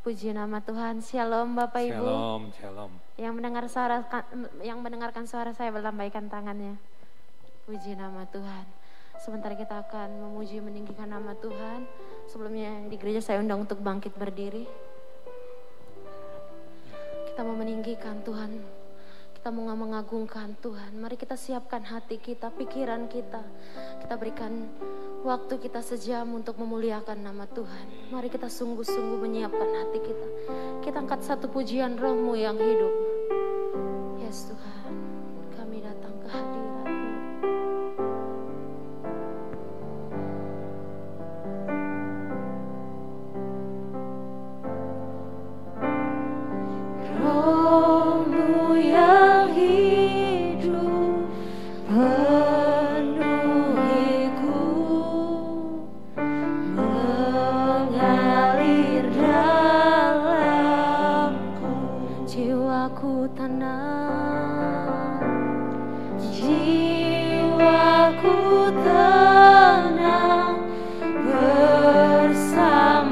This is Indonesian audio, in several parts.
Puji nama Tuhan. Shalom Bapak Ibu. Shalom, shalom. Yang mendengarkan suara saya berlambaikan tangannya. Puji nama Tuhan. Sebentar kita akan memuji meninggikan nama Tuhan. Sebelumnya di gereja saya undang untuk bangkit berdiri. Kita mau meninggikan Tuhan. Kita mau mengagungkan Tuhan. Mari kita siapkan hati kita, pikiran kita. Kita berikan waktu kita sejam untuk memuliakan nama Tuhan. Mari kita sungguh-sungguh menyiapkan hati kita. Kita angkat satu pujian Roh-Mu yang hidup. Yes Tuhan, kami datang ke hadirat-Mu. Roh-Mu yang hidup penuhiku, mengalir dalamku, jiwaku tenang, jiwaku tenang bersamamu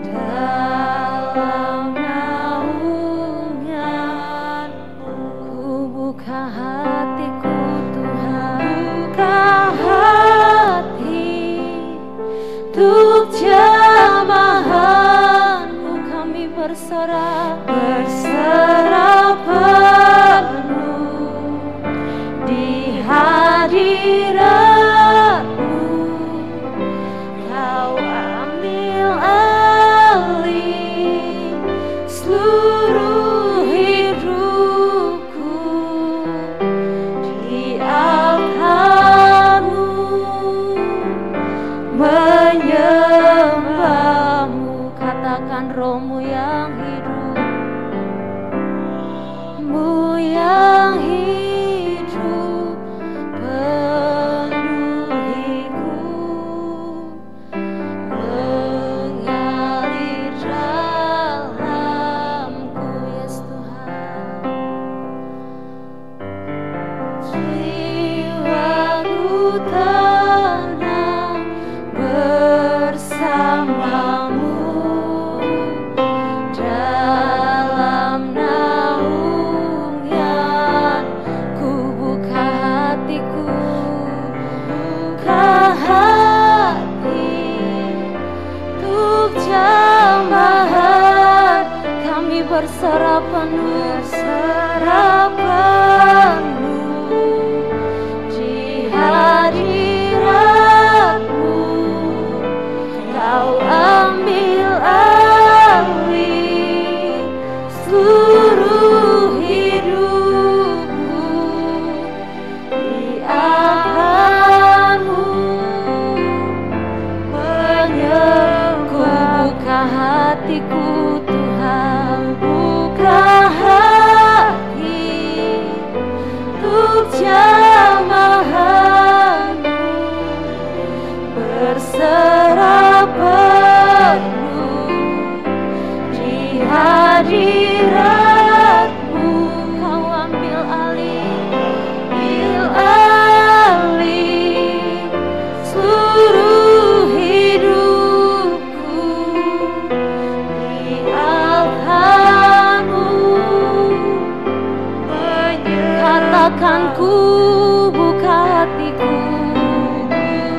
dalam naungan-Mu. Ku buka hatiku Tuhan, buka hati untuk jamahan-Mu. Kami berserah penuh di hadirat-Mu. Kau ambil alih seluruh hidupku di altar-Mu, menyembah-Mu. Katakan Roh-Mu yang hidup, Mu yang hidup penuhiku, mengalir dalamku. Yes Tuhan, jiwaku tenang bersamamu dalam naungan. Ku buka hatiku, buka hati untuk jamahan. Kami berserah penuh di hadirat-Mu. Kau ambil alih seluruh hidupku di altar-Mu, buka hatiku Tuhan, buka hati untuk jamahan-Mu. Berserah penuh di hadirat-Mu. Kau ambil alih seluruh hidupku di altar-Mu. Katakan ku buka hatiku,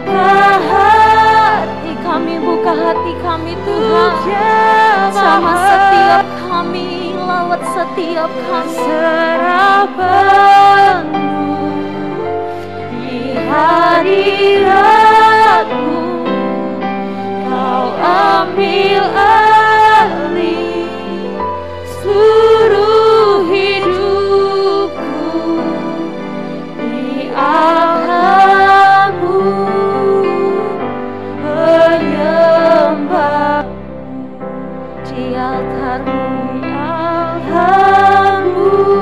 buka hati kami, buka hati kami Tuhan. Sama setiap kami, lawat setiap kami. Serah penuh di hadirat-Mu. Kau ambil alih seluruh hidupku di altar-Mu, menyembah di altar-Mu, altar-Mu.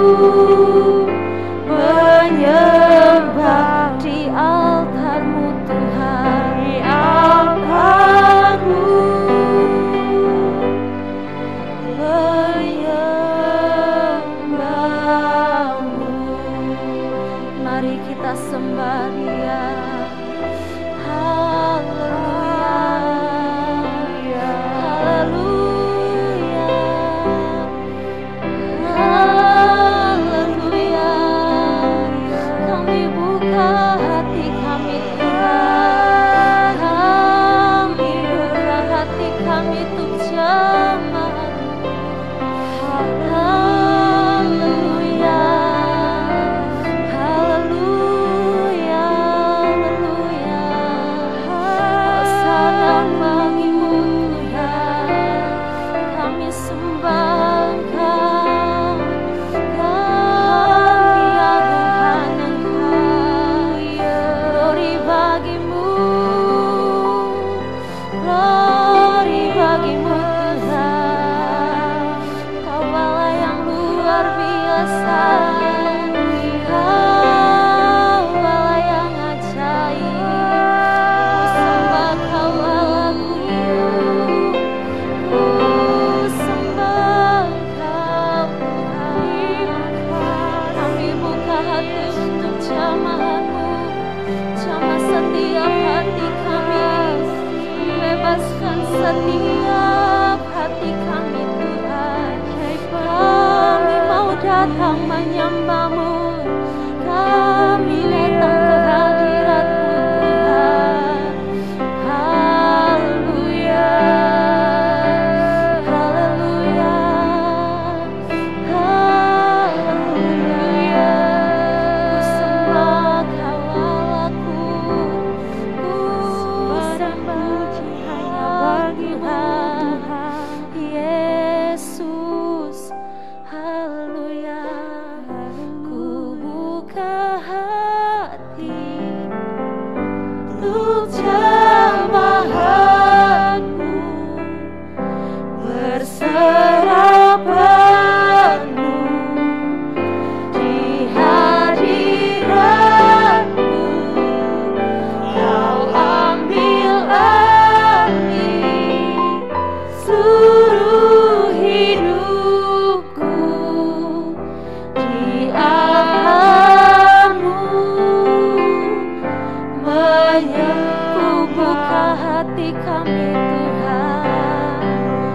hati kami Tuhan.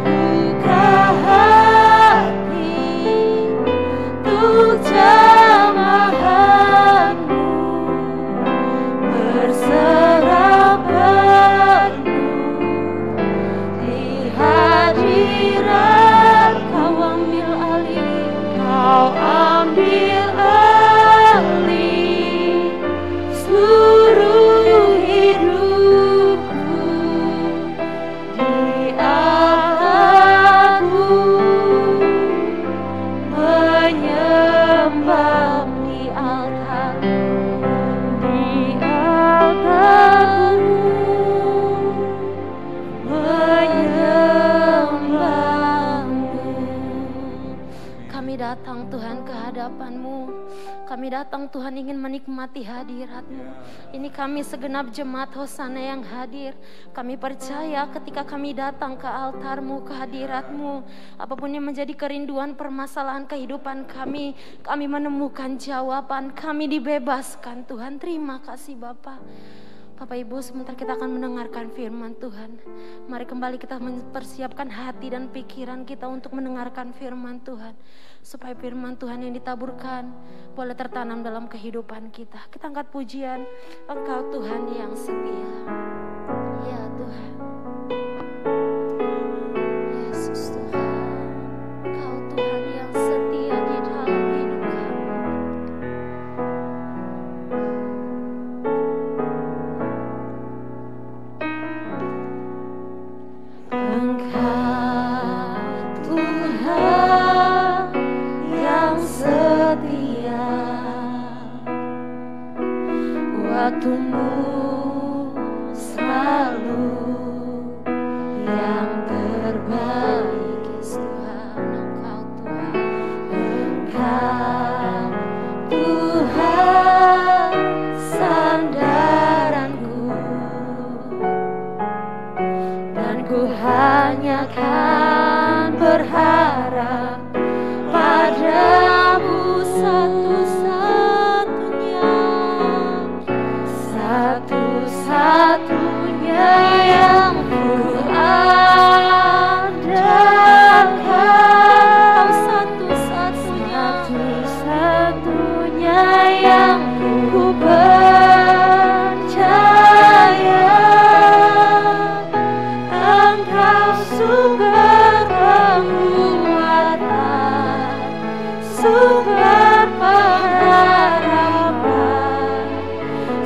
Buka hati untuk jamahan-Mu, berserah penuh di hadirat. Kau ambil alih, Kau ambil alih seluruh hidupku, di altarmu menyembah, di altar, di altarmu menyembah-Mu. kami datang Tuhan ke hadapan-Mu. Kami datang Tuhan ingin menikmati hadirat-Mu. Ini kami segenap jemaat Hosana yang hadir. Kami percaya ketika kami datang ke altar-Mu, ke hadirat-Mu, apapun yang menjadi kerinduan permasalahan kehidupan kami menemukan jawaban, kami dibebaskan Tuhan. Terima kasih Bapa. Bapak Ibu, sebentar kita akan mendengarkan firman Tuhan. Mari kembali kita mempersiapkan hati dan pikiran kita untuk mendengarkan firman Tuhan, supaya firman Tuhan yang ditaburkan boleh tertanam dalam kehidupan kita. Kita angkat pujian, Engkau Tuhan yang setia. Ya Tuhan, Yesus Tuhan, Engkau Tuhan yang setia di dalam hidup kami. Engkau Tuhan yang setia, waktu-Mu selalu yang terbaik. Yesus Tuhan, Engkau Tuhan, Engkau Tuhan sandaranku, dan ku hanya kan berharap padamu satu-satunya, satu-satunya yang ku andalkan, satu-satunya yang ku percaya. Engkau sumber penguatan, sumber pengharapan,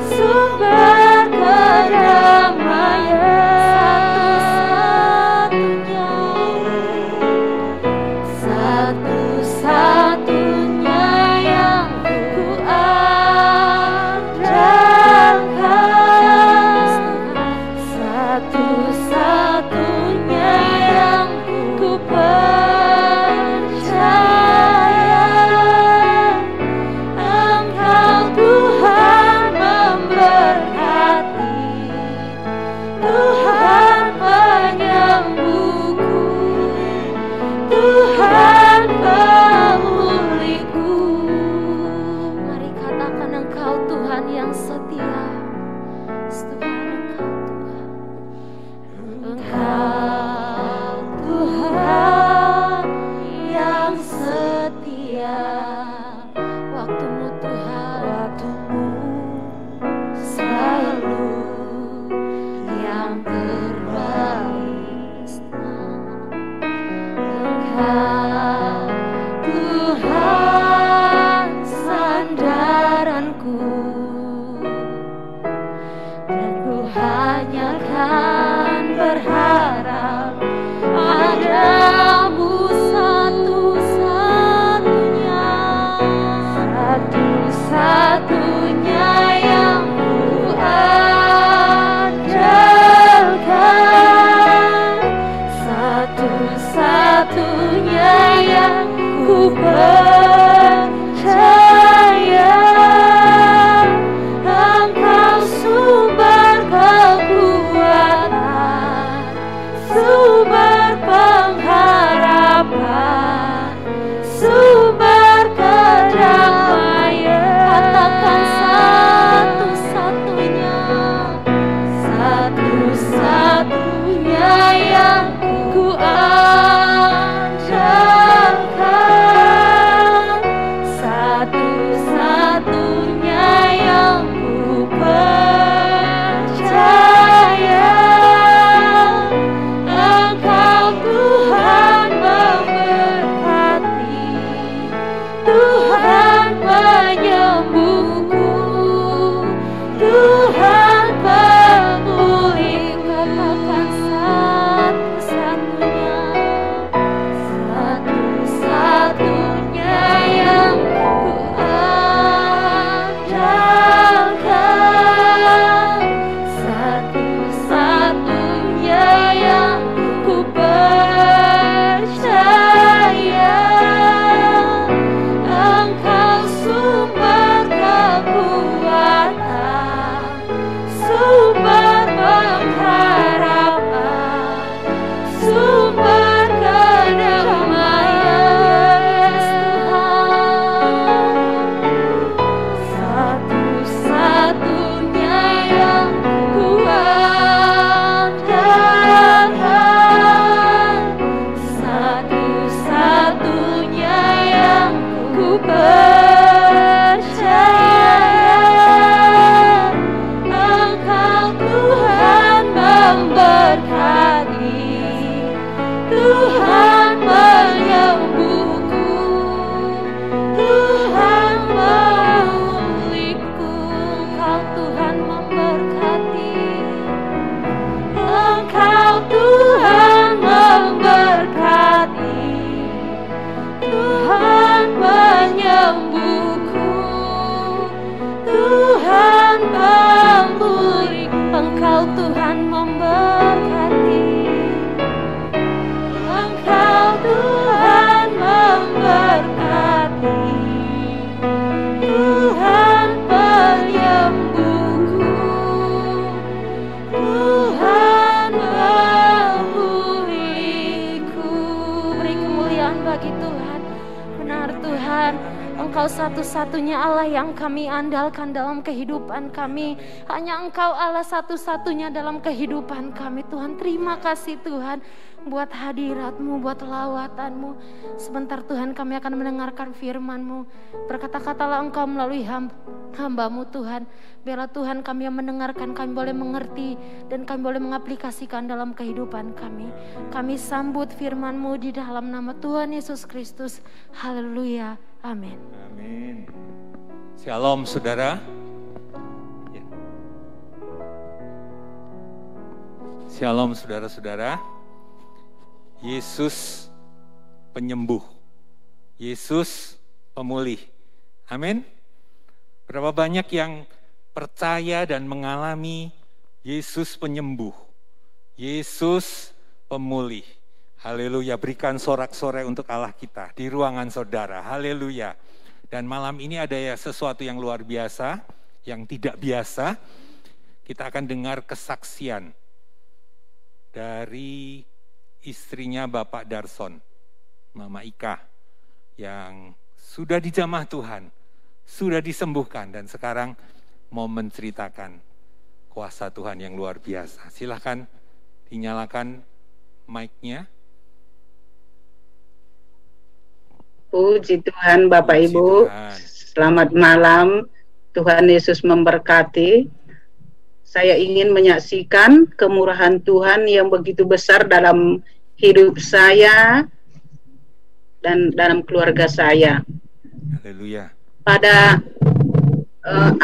sumber kedamaian, satu-satunya yang ku andalkan, satu-satunya yang ku percaya. Engkau Tuhan memberkati, Tuhan penyembuhku, Tuhan pemulihku. mari katakan Engkau Tuhan yang setia. Tuhan, Engkau Tuhan yang setia, waktu-Mu Tuhan, waktu-Mu selalu yang terbaik. Engkau Tuhan sandaranku, dan ku hanya kan berharap padamu satu-satunya, satu-satunya yang ku andalkan, satu-satunya yang ku percaya. Engkau sumber kekuatan, Engkau Tuhan memberkati. Engkau Tuhan memberkati, Tuhan penyembuhku, Tuhan pemulihku. Beri kemuliaan bagi Tuhan. Benar Tuhan, Engkau satu-satunya Allah yang kami andalkan dalam kehidupan kami. Hanya Engkau Allah satu-satunya dalam kehidupan kami. Tuhan, terima kasih Tuhan buat hadirat-Mu, buat lawatan-Mu. Sebentar Tuhan kami akan mendengarkan firman-Mu. Berkata-katalah Engkau melalui hamba-Mu Tuhan. Biarlah Tuhan kami yang mendengarkan, kami boleh mengerti dan kami boleh mengaplikasikan dalam kehidupan kami. Kami sambut firman-Mu di dalam nama Tuhan Yesus Kristus. Haleluya. Amin. Amin. Shalom saudara. Ya. Shalom saudara-saudara. Yesus penyembuh. Yesus pemulih. Amin. Berapa banyak yang percaya dan mengalami Yesus penyembuh. Yesus pemulih. Haleluya, berikan sorak-sorai untuk Allah kita di ruangan saudara. Haleluya. Dan malam ini ada ya sesuatu yang luar biasa, yang tidak biasa. Kita akan dengar kesaksian dari istrinya Bapak Darson, Mama Ika, yang sudah dijamah Tuhan, sudah disembuhkan dan sekarang mau menceritakan kuasa Tuhan yang luar biasa. Silakan dinyalakan mic-nya. Puji Tuhan Bapak Puji Ibu, Tuhan. Selamat malam, Tuhan Yesus memberkati. Saya ingin menyaksikan kemurahan Tuhan yang begitu besar dalam hidup saya dan dalam keluarga saya. Haleluya. Pada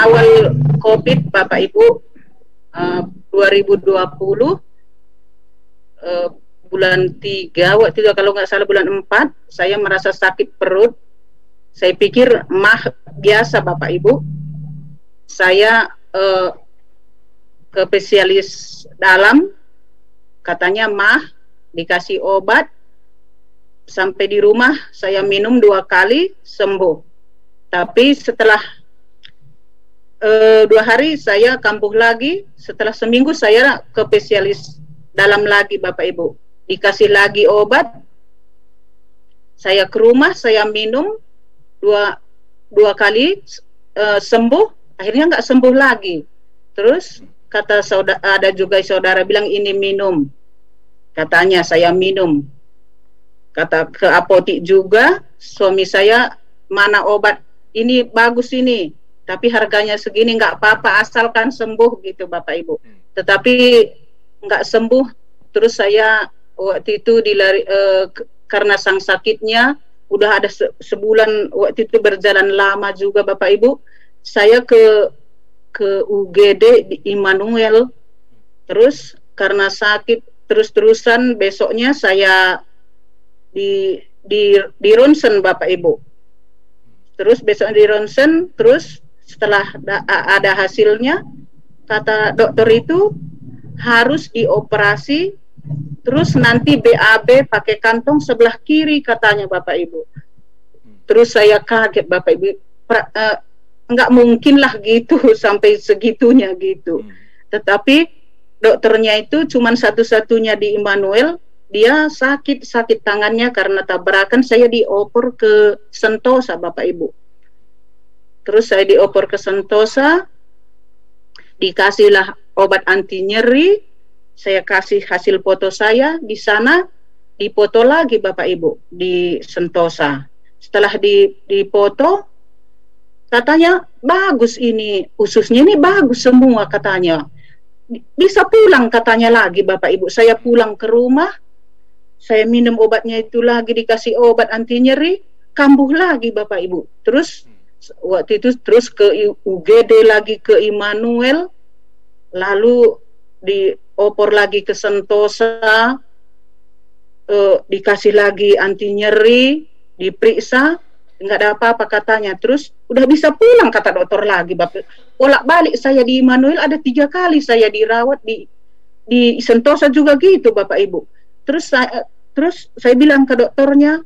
awal COVID Bapak Ibu, 2020, bulan 3, waktu itu kalau nggak salah bulan 4, saya merasa sakit perut. Saya pikir mah biasa Bapak Ibu. Saya ke spesialis dalam, katanya mah, dikasih obat. Sampai di rumah saya minum 2 kali, sembuh. Tapi setelah 2 hari saya kambuh lagi. Setelah seminggu saya ke spesialis dalam lagi Bapak Ibu. Dikasih lagi obat, saya ke rumah, saya minum 2 kali, sembuh, akhirnya nggak sembuh lagi. Terus kata saudara, ada juga saudara bilang ini minum, katanya saya minum. Kata ke apotik juga, suami saya, mana obat ini bagus ini, tapi harganya segini, nggak apa-apa asalkan sembuh gitu Bapak Ibu. Tetapi nggak sembuh, terus saya waktu itu karena sang sakitnya udah ada sebulan, waktu itu berjalan lama juga Bapak Ibu. Saya ke UGD di Immanuel, terus karena sakit terus-terusan besoknya saya di ronsen Bapak Ibu. Terus besok di ronsen, terus setelah ada hasilnya, kata dokter itu harus dioperasi. Terus nanti BAB pakai kantong sebelah kiri katanya Bapak Ibu. Terus saya kaget Bapak Ibu, nggak mungkin lah gitu sampai segitunya gitu. Tetapi dokternya itu cuman satu-satunya di Immanuel, dia sakit tangannya karena tabrakan. Saya dioper ke Sentosa Bapak Ibu. Terus saya dioper ke Sentosa, dikasihlah obat anti nyeri. Saya kasih hasil foto saya di sana, dipoto lagi Bapak Ibu di Sentosa. Setelah dipoto, katanya bagus ini, ususnya ini bagus semua katanya. Bisa pulang katanya lagi Bapak Ibu. Saya pulang ke rumah, saya minum obatnya itu lagi, dikasih obat anti nyeri, kambuh lagi Bapak Ibu. Terus waktu itu terus ke UGD lagi, ke Immanuel, lalu diopor lagi ke Sentosa, dikasih lagi anti nyeri, diperiksa, nggak ada apa-apa katanya. Terus udah bisa pulang kata dokter lagi Bapak. Bolak-balik saya di Immanuel ada 3 kali saya dirawat di di Sentosa juga gitu Bapak Ibu. Terus saya bilang ke dokternya,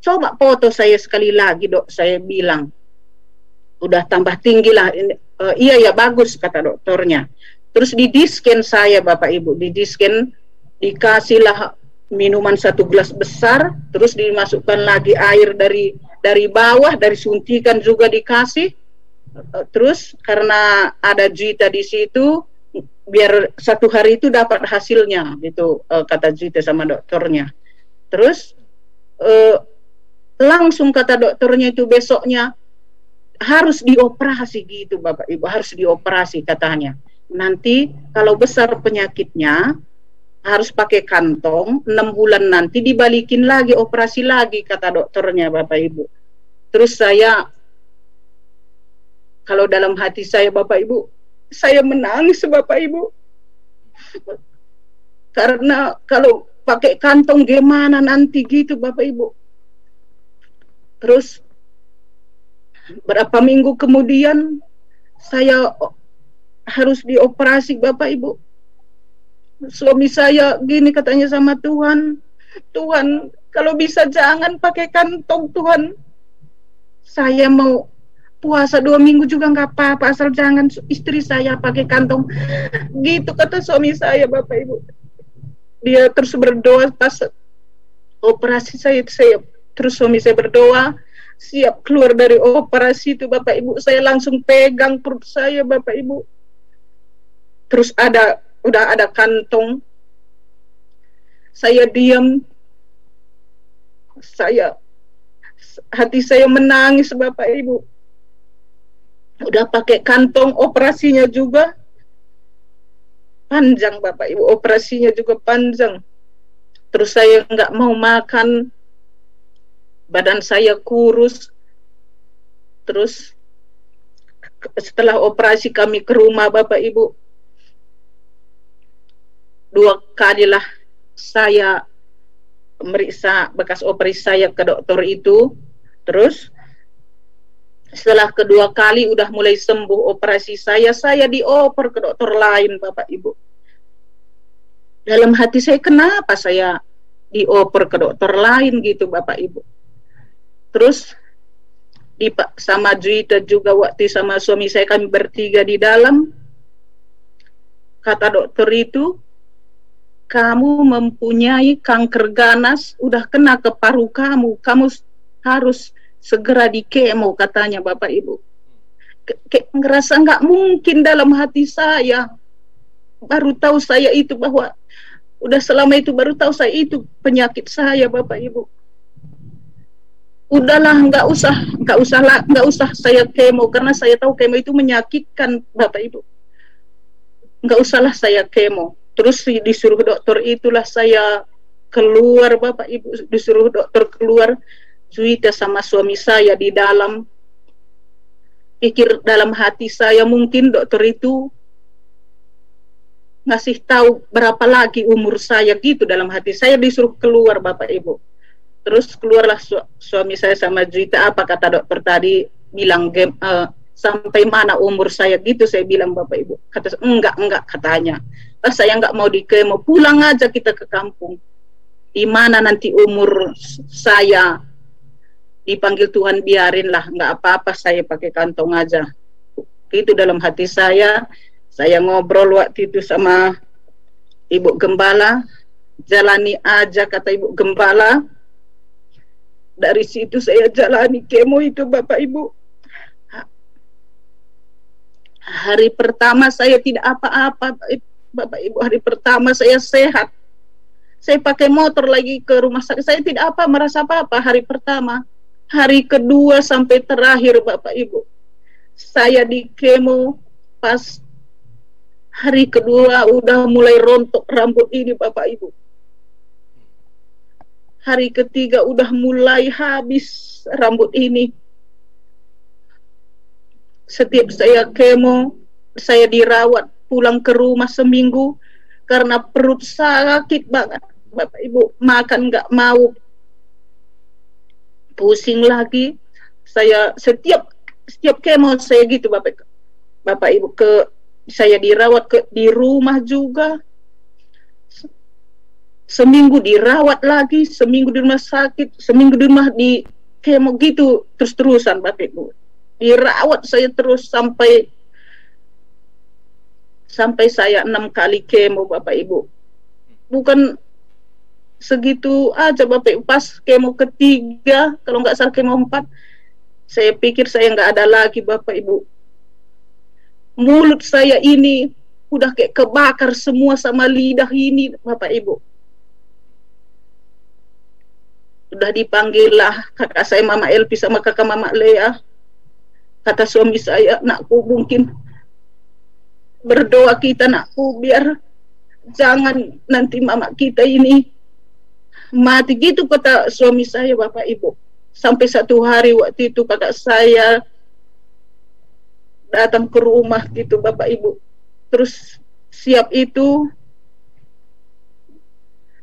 coba foto saya sekali lagi dok, saya bilang. Udah tambah tinggi lah. Iya ya bagus kata dokternya. Terus di-scan saya Bapak Ibu, di-scan, dikasihlah minuman 1 gelas besar, terus dimasukkan lagi air dari bawah, dari suntikan juga dikasih. Terus karena ada Juita di situ, biar 1 hari itu dapat hasilnya, gitu kata Juita sama dokternya. Terus langsung kata dokternya itu besoknya harus dioperasi gitu Bapak Ibu, harus dioperasi katanya. Nanti kalau besar penyakitnya harus pakai kantong, 6 bulan nanti dibalikin lagi, operasi lagi kata dokternya Bapak Ibu. Terus saya, kalau dalam hati saya Bapak Ibu, saya menangis Bapak Ibu. Karena kalau pakai kantong gimana nanti gitu Bapak Ibu. Terus berapa minggu kemudian saya harus dioperasi Bapak Ibu. Suami saya gini katanya sama Tuhan, Tuhan kalau bisa jangan pakai kantong Tuhan. Saya mau puasa 2 minggu juga nggak apa-apa, asal jangan istri saya pakai kantong. Gitu kata suami saya Bapak Ibu. Dia terus berdoa pas operasi saya terus suami saya berdoa, siap keluar dari operasi itu Bapak Ibu. Saya langsung pegang perut saya Bapak Ibu. Terus udah ada kantong. Saya diam. Hati saya menangis Bapak Ibu. Udah pakai kantong, operasinya juga panjang Bapak Ibu. Operasinya juga panjang. Terus saya nggak mau makan. Badan saya kurus. Terus setelah operasi kami ke rumah Bapak Ibu. 2 kalilah saya meriksa bekas operasi saya ke dokter itu. Terus setelah kedua kali udah mulai sembuh operasi saya dioper ke dokter lain Bapak Ibu. Dalam hati saya, kenapa saya dioper ke dokter lain gitu Bapak Ibu. Terus sama Juita juga waktu sama suami saya, kami bertiga di dalam. Kata dokter itu, kamu mempunyai kanker ganas, udah kena ke paru kamu harus segera di kemo katanya Bapak Ibu. Ngerasa nggak mungkin dalam hati saya. Baru tahu saya itu bahwa udah selama itu baru tahu saya itu penyakit saya Bapak Ibu. Udahlah nggak usah saya kemo karena saya tahu kemo itu menyakitkan Bapak Ibu. Nggak usahlah saya kemo. Terus disuruh dokter itulah saya keluar Bapak Ibu, disuruh dokter keluar. Juita sama suami saya di dalam. Pikir dalam hati saya mungkin dokter itu ngasih tahu berapa lagi umur saya gitu dalam hati saya, disuruh keluar Bapak Ibu. Terus keluarlah suami saya sama Juita, apa kata dokter tadi, bilang sampai mana umur saya gitu, saya bilang Bapak Ibu. Kata enggak katanya. Saya nggak mau di kemo, pulang aja kita ke kampung. Di mana nanti umur saya, dipanggil Tuhan biarinlah, nggak apa-apa saya pakai kantong aja. Itu dalam hati saya ngobrol waktu itu sama Ibu Gembala, jalani aja kata Ibu Gembala. Dari situ saya jalani kemo itu Bapak Ibu. Hari pertama saya tidak apa-apa Bapak Ibu, hari pertama saya sehat. Saya pakai motor lagi ke rumah sakit, saya tidak merasa apa-apa hari pertama. Hari kedua sampai terakhir Bapak Ibu, saya di kemo. Pas hari kedua udah mulai rontok rambut ini Bapak Ibu. Hari ketiga udah mulai habis rambut ini. Setiap saya kemo, saya dirawat, pulang ke rumah seminggu karena perut sakit banget Bapak Ibu, makan nggak mau, pusing lagi. Saya setiap kemo saya gitu Bapak Ibu, ke Saya dirawat di rumah juga. Seminggu dirawat lagi, seminggu di rumah sakit, seminggu di rumah di kemo gitu terus-terusan Bapak Ibu. Dirawat saya terus sampai saya 6 kali kemo Bapak Ibu. Bukan segitu aja Bapak Ibu, pas kemo ketiga, kalau nggak salah kemo 4, saya pikir saya nggak ada lagi Bapak Ibu. Mulut saya ini udah kayak kebakar semua sama lidah ini Bapak Ibu. Udah dipanggil lah kakak saya Mama Elvi sama kakak Mama Lea. Kata suami saya, nakku mungkin berdoa kita nakku biar jangan nanti mama kita ini mati, gitu kata suami saya Bapak Ibu. Sampai satu hari waktu itu kakak saya datang ke rumah gitu Bapak Ibu. Terus siap itu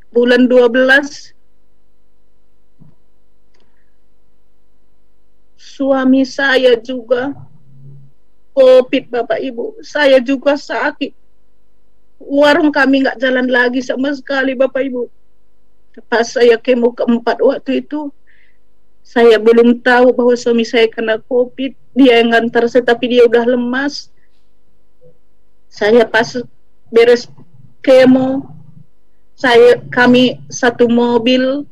bulan 12 suami saya juga COVID Bapak Ibu. Saya juga sakit. Warung kami nggak jalan lagi sama sekali Bapak Ibu. Pas saya kemo keempat waktu itu, saya belum tahu bahwa suami saya kena COVID. Dia yang ngantar saya, tapi dia udah lemas. Saya pas beres kemo, kami satu mobil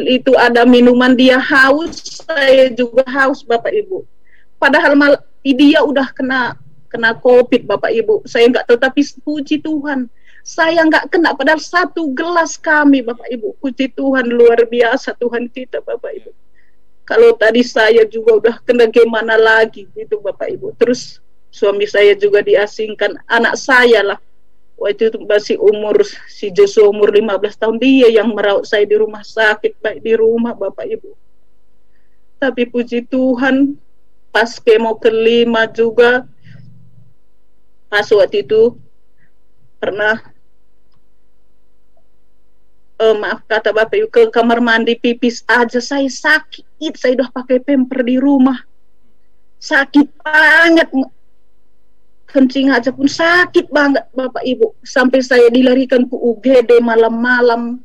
itu ada minuman, dia haus, saya juga haus Bapak Ibu. Padahal dia udah kena COVID Bapak Ibu. Saya nggak tahu, tapi puji Tuhan saya nggak kena, padahal satu gelas kami Bapak Ibu. Puji Tuhan, luar biasa Tuhan kita Bapak Ibu. Kalau tadi saya juga udah kena, gimana lagi gitu Bapak Ibu. Terus suami saya juga diasingkan, anak saya lah waktu itu masih si Joshua umur 15 tahun, dia yang merawat saya di rumah sakit, baik di rumah Bapak Ibu. Tapi puji Tuhan, pas kemo kelima juga, pas waktu itu pernah maaf kata Bapak Ibu, ke kamar mandi pipis aja saya sakit. Saya udah pakai pemper di rumah, sakit banget, kencing aja pun sakit banget Bapak Ibu. Sampai saya dilarikan ke UGD malam-malam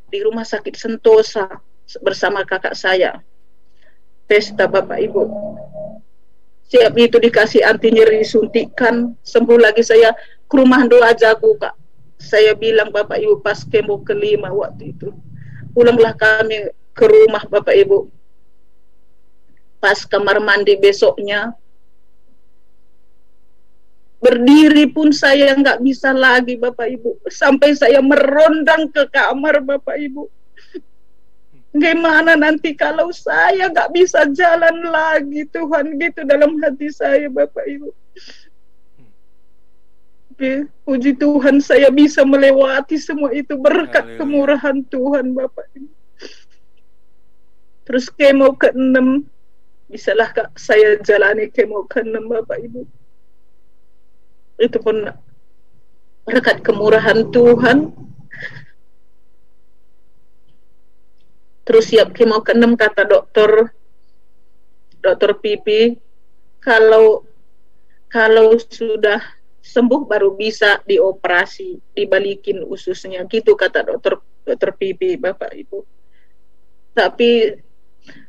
di rumah sakit Sentosa bersama kakak saya, pesta Bapak Ibu. Siap itu dikasih anti nyeri, suntikan, sembuh lagi. Saya ke rumah doa jago Kak. Saya bilang Bapak Ibu pas kemo kelima waktu itu, pulanglah kami ke rumah Bapak Ibu. Pas kamar mandi besoknya, berdiri pun saya nggak bisa lagi Bapak Ibu. Sampai saya merondang ke kamar Bapak Ibu. Gimana nanti kalau saya nggak bisa jalan lagi Tuhan, gitu dalam hati saya Bapak Ibu. Puji Tuhan saya bisa melewati semua itu berkat kemurahan Tuhan Bapak Ibu. Terus kemo ke-6, bisalah Kak saya jalani kemo ke-6 Bapak Ibu. Itu pun berkat kemurahan Tuhan. Terus siap kemo ke-6, kata dokter Pipi, kalau sudah sembuh baru bisa dioperasi, dibalikin ususnya, gitu kata dokter Pipi Bapak Ibu. Tapi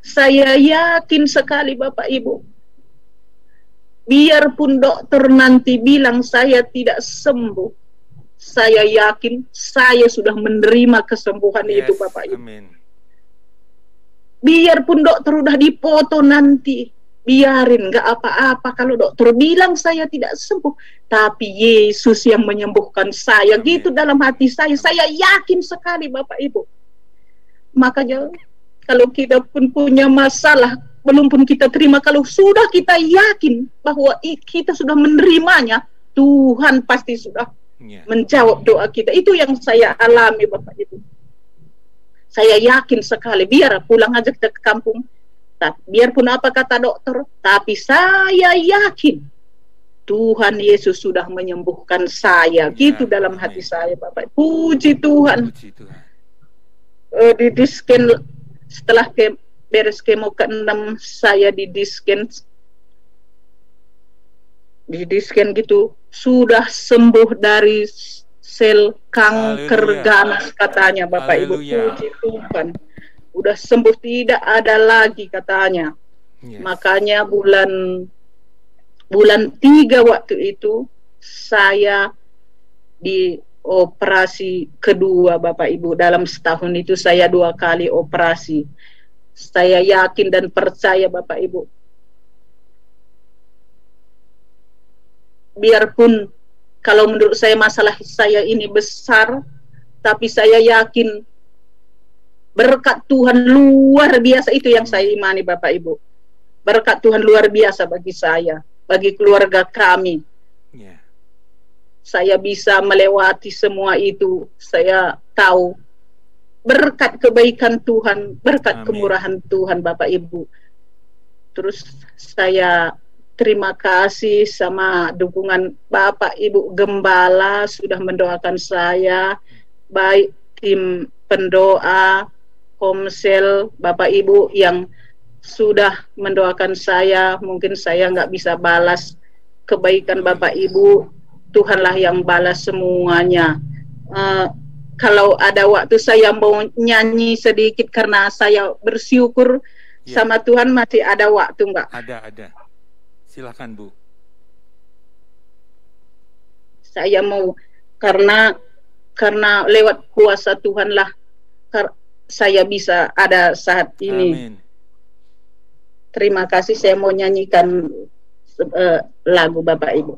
saya yakin sekali Bapak Ibu, biarpun dokter nanti bilang saya tidak sembuh, saya yakin saya sudah menerima kesembuhan itu Bapak Ibu. Amin. Biarpun dokter udah dipoto nanti, biarin, gak apa-apa kalau dokter bilang saya tidak sembuh, tapi Yesus yang menyembuhkan saya. Amin. Gitu dalam hati saya yakin sekali Bapak Ibu. Makanya kalau kita pun punya masalah, belum pun kita terima, kalau sudah kita yakin bahwa kita sudah menerimanya, Tuhan pasti sudah menjawab doa kita. Itu yang saya alami Bapak Ibu. Saya yakin sekali, biar pulang aja kita ke kampung, biarpun apa kata dokter, tapi saya yakin Tuhan Yesus sudah menyembuhkan saya. Gitu dalam hati saya Bapak. Puji Tuhan. Puji Tuhan. Di disken setelah beres kemo ke-6, saya di disken di scan gitu, sudah sembuh dari sel kanker ganas katanya Bapak Ibu. Puji Tuhan, udah sembuh, tidak ada lagi katanya. Makanya bulan 3 waktu itu saya dioperasi kedua Bapak Ibu. Dalam setahun itu saya 2 kali operasi. Saya yakin dan percaya Bapak Ibu, biarpun kalau menurut saya masalah saya ini besar, tapi saya yakin berkat Tuhan luar biasa, itu yang saya imani Bapak Ibu. Berkat Tuhan luar biasa bagi saya, bagi keluarga kami. Saya bisa melewati semua itu. Saya tahu berkat kebaikan Tuhan, berkat kemurahan Tuhan Bapak Ibu. Terus saya terima kasih sama dukungan Bapak Ibu Gembala sudah mendoakan saya, baik tim pendoa, komsel, Bapak Ibu yang sudah mendoakan saya. Mungkin saya nggak bisa balas kebaikan Bapak Ibu, Tuhanlah yang balas semuanya. Kalau ada waktu saya mau nyanyi sedikit karena saya bersyukur sama Tuhan, masih ada waktu nggak? Ada. Silahkan Bu. Saya mau, karena lewat kuasa Tuhanlah saya bisa ada saat ini. Amin. Terima kasih, saya mau nyanyikan lagu Bapak Ibu.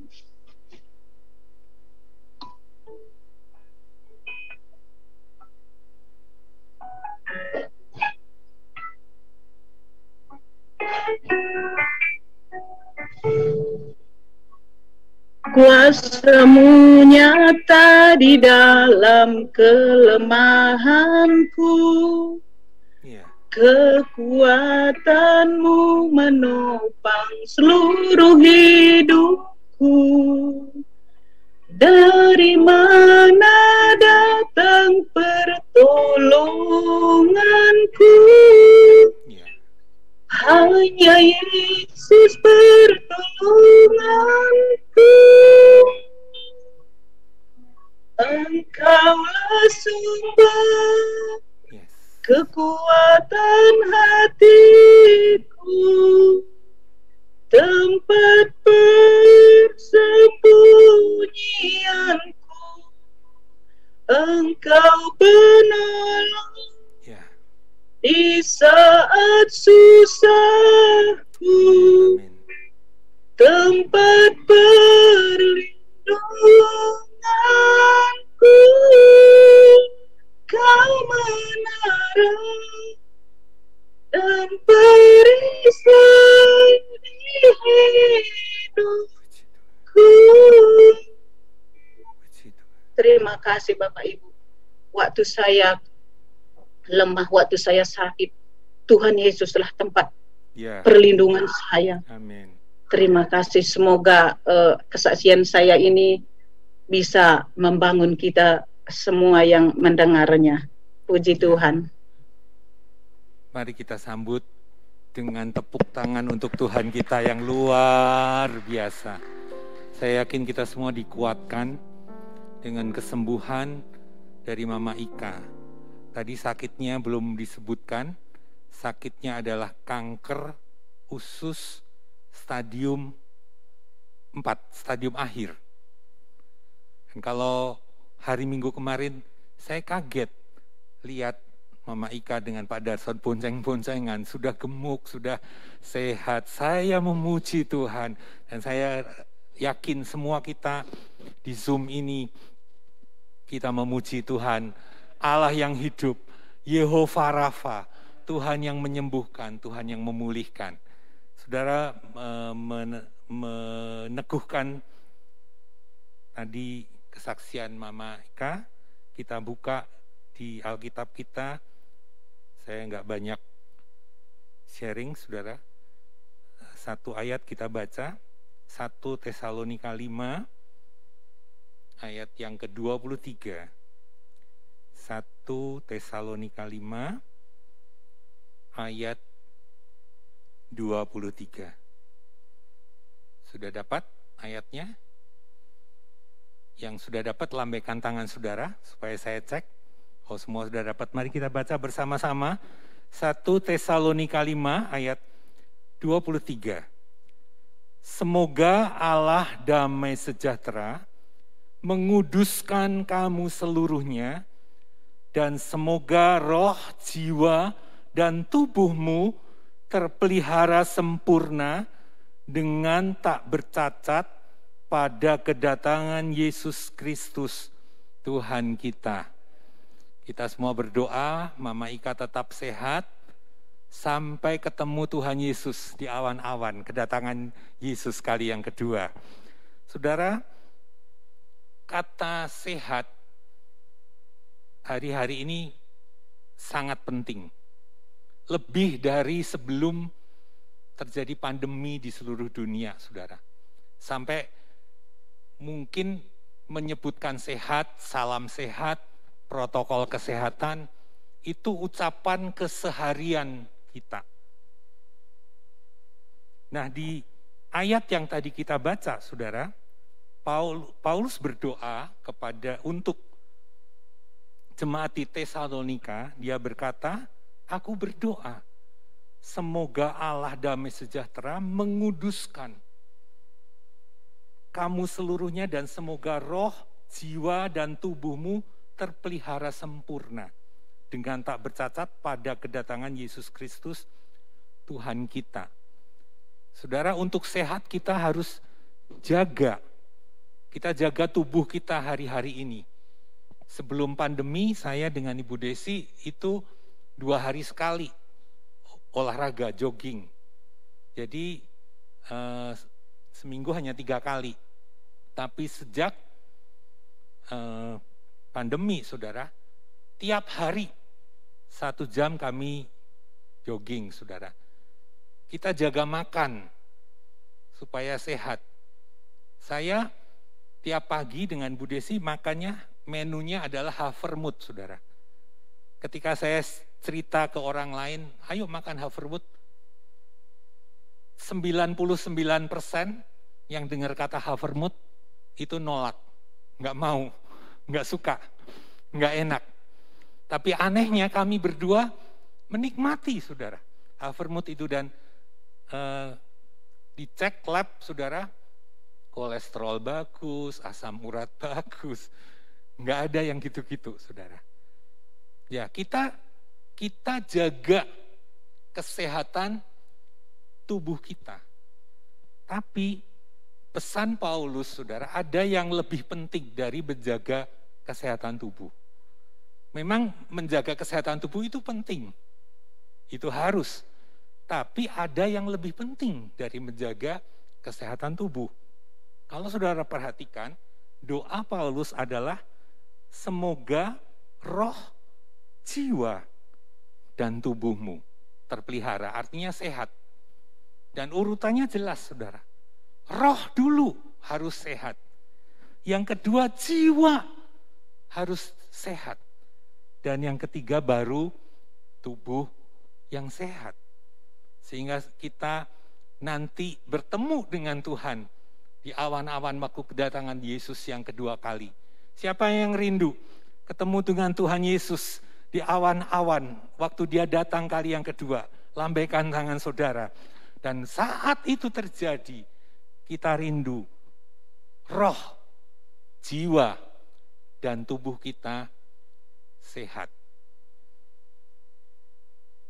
Kuasa-Mu nyata di dalam kelemahanku, kekuatan-Mu menopang seluruh hidupku. Dari mana datang pertolonganku? Hanya Yesus pertolonganku. Engkaulah sumber kekuatan hatiku, tempat persembunyianku. Engkau penolong di saat susahku, tempat perlindunganku. Kau menara dan perisai di hidupku. Terima kasih Bapak Ibu. Waktu saya lemah, waktu saya sakit, Tuhan Yesuslah tempat perlindungan saya. Amin. Terima kasih. Semoga kesaksian saya ini bisa membangun kita semua yang mendengarnya. Puji Tuhan. Mari kita sambut dengan tepuk tangan untuk Tuhan kita yang luar biasa. Saya yakin kita semua dikuatkan dengan kesembuhan dari Mama Ika. Tadi sakitnya belum disebutkan. Sakitnya adalah kanker usus stadium 4, stadium akhir. Dan kalau hari Minggu kemarin saya kaget lihat Mama Ika dengan Pak Darson bonceng-boncengan, sudah gemuk, sudah sehat. Saya memuji Tuhan dan saya yakin semua kita di Zoom ini kita memuji Tuhan, Allah yang hidup, Yehovah Rafa, Tuhan yang menyembuhkan, Tuhan yang memulihkan. Saudara meneguhkan tadi kesaksian Mama Ika, kita buka di Alkitab kita. Saya nggak banyak sharing, saudara. Satu ayat kita baca, 1 Tesalonika 5, ayat yang ke-23. 1 Tesalonika 5, ayat 23. Sudah dapat ayatnya. Yang sudah dapat lambaikan tangan saudara supaya saya cek. Oh, semua sudah dapat. Mari kita baca bersama-sama 1 Tesalonika 5 ayat 23. Semoga Allah damai sejahtera menguduskan kamu seluruhnya, dan semoga roh, jiwa, dan tubuhmu terpelihara sempurna dengan tak bercacat pada kedatangan Yesus Kristus Tuhan kita. Kita semua berdoa, Mama Ika tetap sehat, sampai ketemu Tuhan Yesus di awan-awan, kedatangan Yesus kali yang kedua. Saudara, kata sehat hari-hari ini sangat penting. Lebih dari sebelum terjadi pandemi di seluruh dunia, saudara. Sampai mungkin menyebutkan sehat, salam sehat, protokol kesehatan, itu ucapan keseharian kita. Nah, di ayat yang tadi kita baca, saudara, Paulus berdoa untuk jemaat di Tesalonika. Dia berkata, aku berdoa, semoga Allah damai sejahtera menguduskan kamu seluruhnya, dan semoga roh, jiwa, dan tubuhmu terpelihara sempurna dengan tak bercacat pada kedatangan Yesus Kristus Tuhan kita. Saudara, untuk sehat kita harus jaga. Kita jaga tubuh kita hari-hari ini. Sebelum pandemi, saya dengan Ibu Desi itu 2 hari sekali olahraga, jogging. Jadi seminggu hanya 3 kali. Tapi sejak pandemi, saudara, tiap hari 1 jam kami jogging, saudara. Kita jaga makan supaya sehat. Saya tiap pagi dengan Bu Desi makannya, menunya adalah Havermut, saudara. Ketika saya cerita ke orang lain, ayo makan Havermut, 99% yang dengar kata Havermut itu nolak, nggak mau, nggak suka, nggak enak. Tapi anehnya kami berdua menikmati, saudara, Havermut itu, dan dicek lab, saudara, kolesterol bagus, asam urat bagus, nggak ada yang gitu-gitu, saudara. Ya, kita jaga kesehatan tubuh kita. Tapi pesan Paulus, saudara, ada yang lebih penting dari menjaga kesehatan tubuh. Memang menjaga kesehatan tubuh itu penting, itu harus. Tapi ada yang lebih penting dari menjaga kesehatan tubuh. Kalau saudara perhatikan, doa Paulus adalah semoga roh, jiwa, dan tubuhmu terpelihara, artinya sehat. Dan urutannya jelas, saudara. Roh dulu harus sehat. Yang kedua, jiwa harus sehat. Dan yang ketiga baru tubuh yang sehat. Sehingga kita nanti bertemu dengan Tuhan di awan-awan waktu kedatangan Yesus yang kedua kali. Siapa yang rindu ketemu dengan Tuhan Yesus di awan-awan waktu dia datang kali yang kedua? Lambaikan tangan saudara. Dan saat itu terjadi, kita rindu roh, jiwa, dan tubuh kita sehat.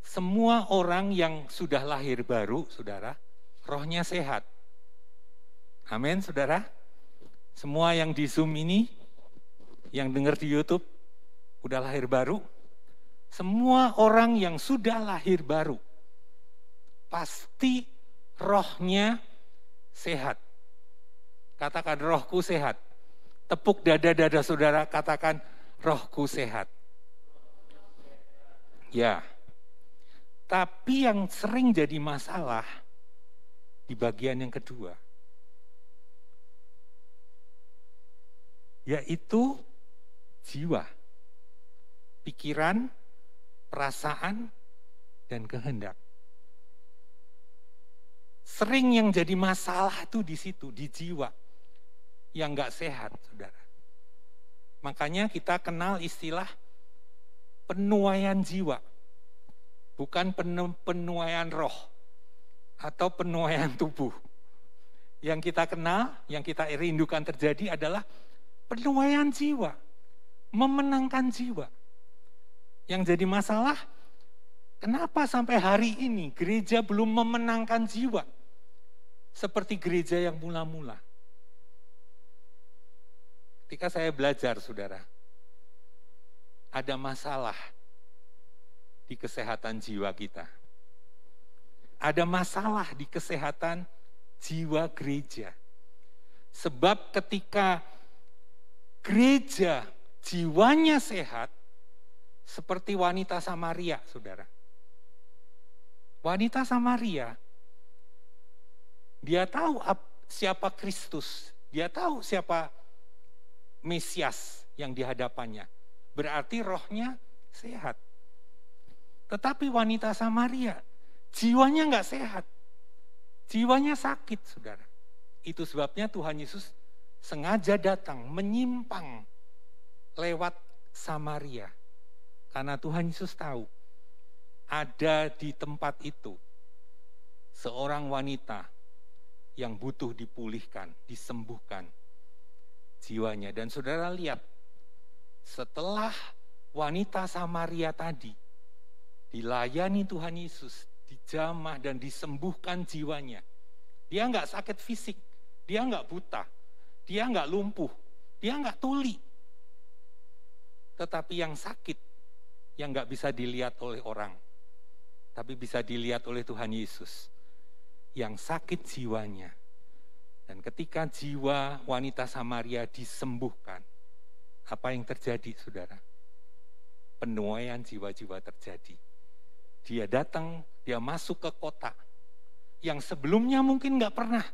Semua orang yang sudah lahir baru, saudara, rohnya sehat. Amin, saudara. Semua yang di Zoom ini, yang dengar di YouTube, udah lahir baru. Semua orang yang sudah lahir baru, pasti rohnya sehat. Katakan, rohku sehat. Tepuk dada-dada saudara, katakan, rohku sehat. Ya. Tapi yang sering jadi masalah di bagian yang kedua, yaitu jiwa, pikiran, perasaan, dan kehendak. Sering yang jadi masalah tuh di situ, di jiwa yang gak sehat, saudara. Makanya kita kenal istilah penuaian jiwa, bukan penuaian roh atau penuaian tubuh. Yang kita kenal, yang kita rindukan terjadi adalah penuaian jiwa, memenangkan jiwa. Yang jadi masalah, kenapa sampai hari ini gereja belum memenangkan jiwa seperti gereja yang mula-mula? Ketika saya belajar, saudara, ada masalah di kesehatan jiwa kita. Ada masalah di kesehatan jiwa gereja. Sebab ketika gereja jiwanya sehat, seperti wanita Samaria, saudara. Wanita Samaria, dia tahu siapa Kristus, dia tahu siapa Mesias yang dihadapannya. Berarti rohnya sehat. Tetapi wanita Samaria, jiwanya enggak sehat. Jiwanya sakit, saudara. Itu sebabnya Tuhan Yesus sengaja datang, menyimpang lewat Samaria. Karena Tuhan Yesus tahu, ada di tempat itu seorang wanita yang butuh dipulihkan, disembuhkan jiwanya. Dan saudara lihat, setelah wanita Samaria tadi dilayani Tuhan Yesus, dijamah dan disembuhkan jiwanya, dia enggak sakit fisik, dia enggak buta, dia enggak lumpuh, dia enggak tuli. Tetapi yang sakit, yang enggak bisa dilihat oleh orang, tapi bisa dilihat oleh Tuhan Yesus, yang sakit jiwanya. Dan ketika jiwa wanita Samaria disembuhkan, apa yang terjadi, saudara? Penuaian jiwa-jiwa terjadi. Dia datang, dia masuk ke kota yang sebelumnya mungkin gak pernah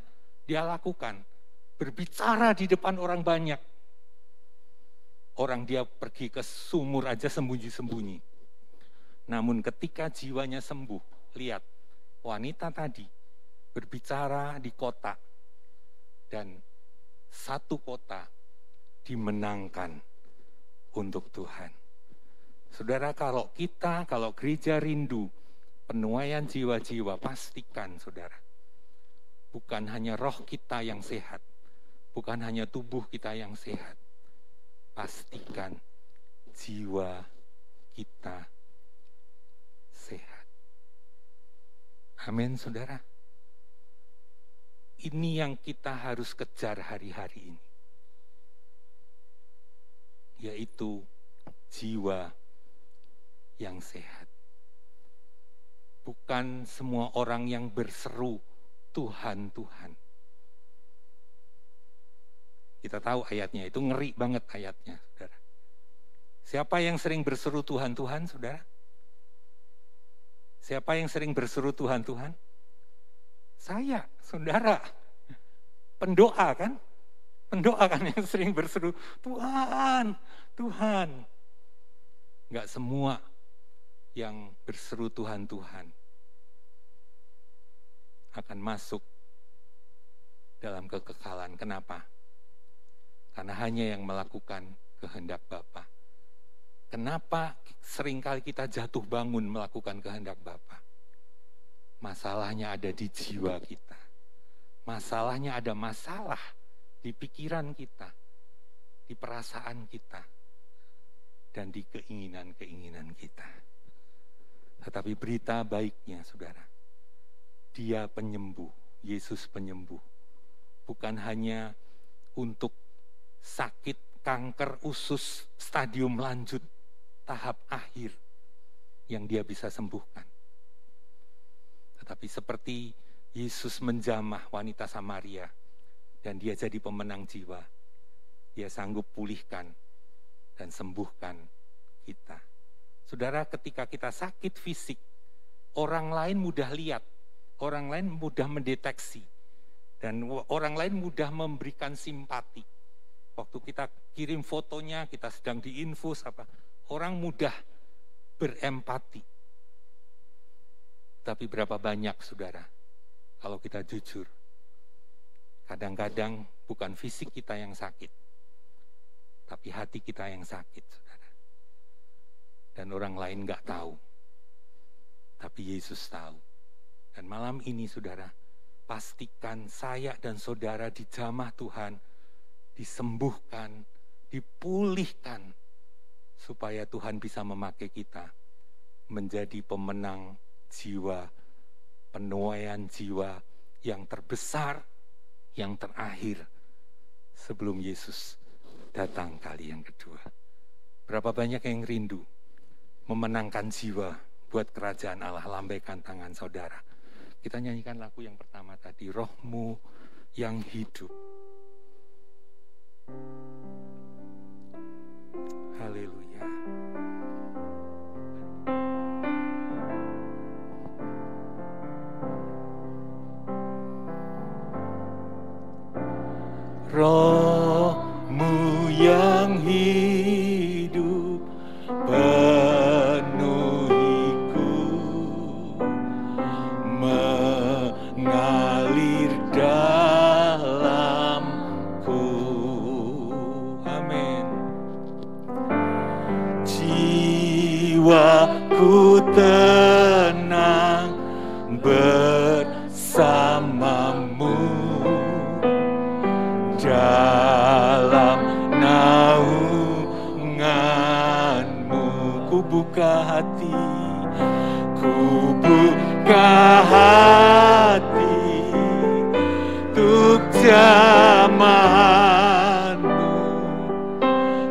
dia lakukan. Berbicara di depan orang banyak. Orang dia pergi ke sumur aja sembunyi-sembunyi. Namun ketika jiwanya sembuh, lihat, wanita tadi berbicara di kota. Dan satu kota dimenangkan untuk Tuhan. Saudara, kalau gereja rindu penuaian jiwa-jiwa, pastikan, saudara, bukan hanya roh kita yang sehat, bukan hanya tubuh kita yang sehat, pastikan jiwa kita sehat. Amin, saudara. Ini yang kita harus kejar hari-hari ini, yaitu jiwa yang sehat. Bukan semua orang yang berseru Tuhan, Tuhan. Kita tahu ayatnya, itu ngeri banget ayatnya, saudara. Siapa yang sering berseru Tuhan, Tuhan, saudara? Siapa yang sering berseru Tuhan, Tuhan? Saya, saudara, pendoa kan yang sering berseru, Tuhan, Tuhan. Enggak semua yang berseru Tuhan, Tuhan akan masuk dalam kekekalan. Kenapa? Karena hanya yang melakukan kehendak Bapa. Kenapa seringkali kita jatuh bangun melakukan kehendak Bapa? Masalahnya ada di jiwa kita. Masalahnya ada masalah di pikiran kita, di perasaan kita, dan di keinginan-keinginan kita. Tetapi berita baiknya, saudara, Dia penyembuh, Yesus penyembuh. Bukan hanya untuk sakit kanker usus stadium lanjut, tahap akhir yang Dia bisa sembuhkan. Tetapi seperti Yesus menjamah wanita Samaria dan Dia jadi pemenang jiwa, Dia sanggup pulihkan dan sembuhkan kita. Saudara, ketika kita sakit fisik, orang lain mudah lihat, orang lain mudah mendeteksi, dan orang lain mudah memberikan simpati. Waktu kita kirim fotonya, kita sedang diinfus orang mudah berempati. Tapi berapa banyak, saudara, kalau kita jujur. Kadang-kadang bukan fisik kita yang sakit, tapi hati kita yang sakit, saudara. Dan orang lain gak tahu, tapi Yesus tahu. Dan malam ini, saudara, pastikan saya dan saudara dijamah Tuhan, disembuhkan, dipulihkan, supaya Tuhan bisa memakai kita menjadi pemenang jiwa, penuaian jiwa yang terbesar, yang terakhir sebelum Yesus datang kali yang kedua. Berapa banyak yang rindu memenangkan jiwa buat kerajaan Allah? Lambaikan tangan saudara. Kita nyanyikan lagu yang pertama tadi, Roh-Mu yang hidup. Haleluya. Roh-Mu yang hidup penuhiku, mengalir dalamku. Amin. Jiwaku tenang bersamamu dalam naunganmu. Ku buka hati, ku buka hati untuk jamahanmu,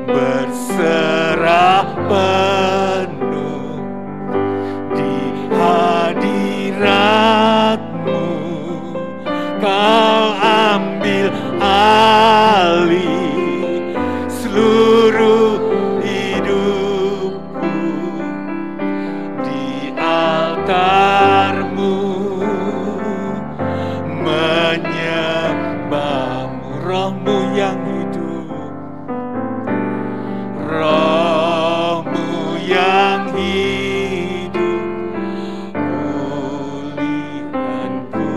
berserah penuh di hadiratmu. Kau ambil alih seluruh hidupku di altarmu, menyembahmu. Roh-Mu yang hidup, Roh-Mu yang hidup, pulihanku,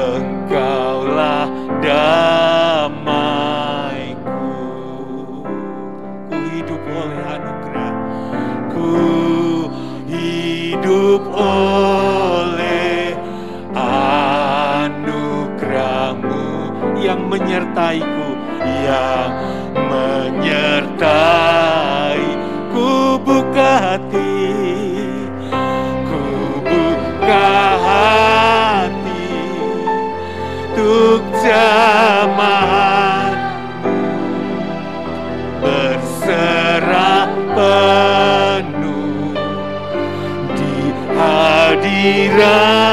Engkaulah damaiku. Ku hidup oleh anugerah, ku hidup oleh anugerah-Mu yang menyertaiku, yang menyertai. Ku buka hati, ku buka hati untuk jamahanmu, berserah penuh di hadiratmu.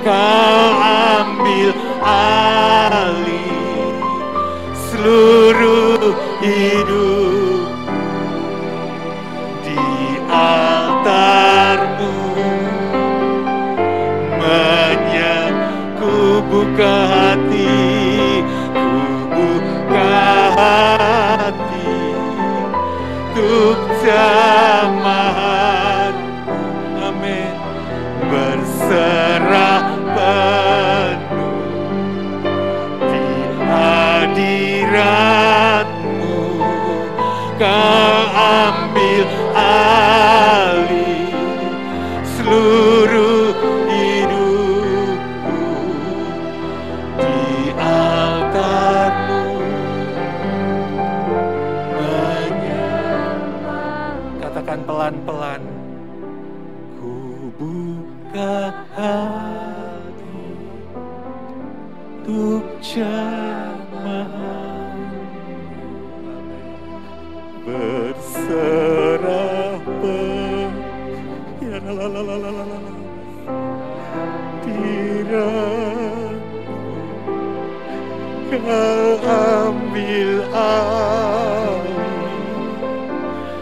Kau ambil alih seluruh hidup di altarmu, ku buka hati, ku buka hati untuk jamahanmu. Amin. Berserah penuh di hadiratmu. Kau ambil alih seluruh hidupku di altarmu, menyembah. Katakan pelan-pelan, ku buka hati untuk jamahanmu, berserah Kau ambil alih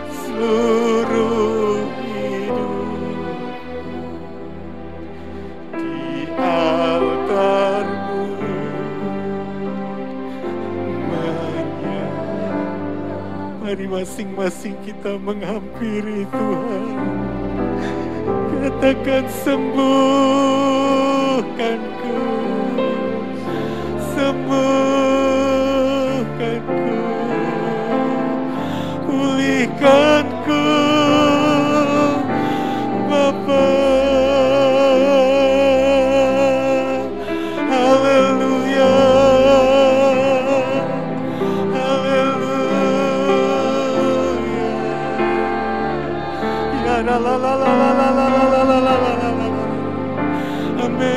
seluruh hidup di altarmu, menyembah. Mari masing-masing kita menghampiri Tuhan. Katakan sembuhkanku, sembuhkanku, pulihkanku Bapa. Haleluya, haleluya. Ya la la la la la la la la la la la la. Amin,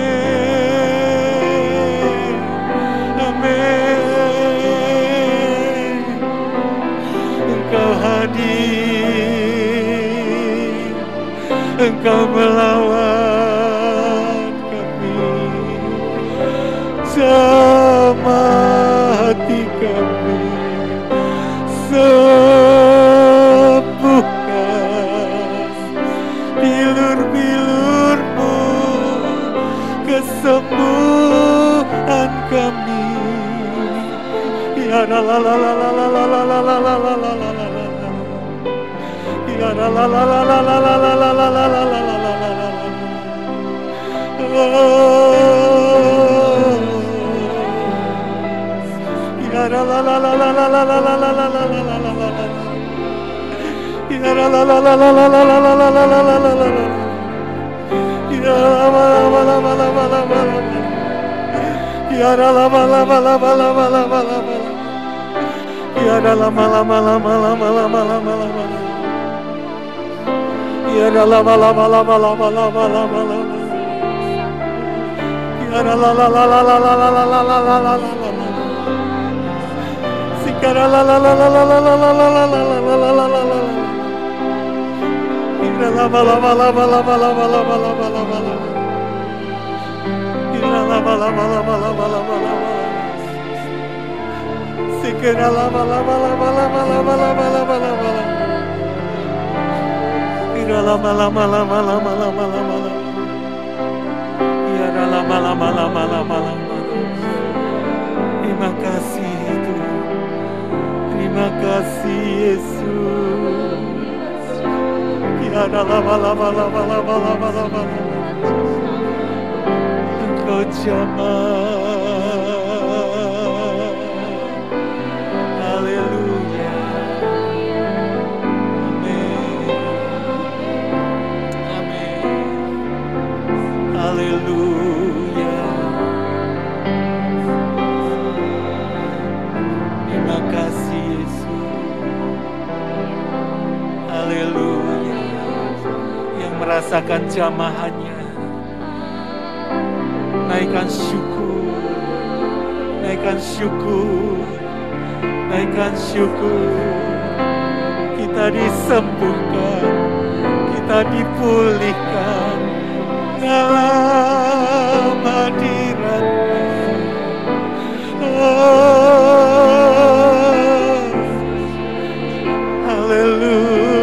amin. Engkau hadir, Engkau melawan kami, jamah hati kami, sembuhkan bilur-bilur-Mu, kesembuhan kami. Ya la la la la la la la la la la la la la la. Ya la la la la la la la la la la la la la la la. Ya la la la la la la la la la la la la la la. Ya la la la la la la la la la la la la la la. Ya la la la la la la la la la. Ya la la la la la la la la la la. Ya la la la la la la la la la la la. Ya la la la la la la la la la la la. Ya la la la la la la la la la la la la. Sikara la la la la la la la la la la la la la la. Ya la la la la la la la la la la la la. Ya la la la la la la la la la la. Sikara la la la la la la la la la la la. Ya la la la la la la la la la. Ya la la la la la la la la. Terima kasih Tuhan, terima kasih Yesus. Ya la la la la la la la la la. Engkau jamah. Haleluya. Haleluya. Terima kasih Yesus. Haleluya. Yang merasakan jamahannya, naikkan syukur, naikkan syukur, naikkan syukur. Kita disembuhkan, kita dipulihkan dalam hadirat-Mu. Haleluya.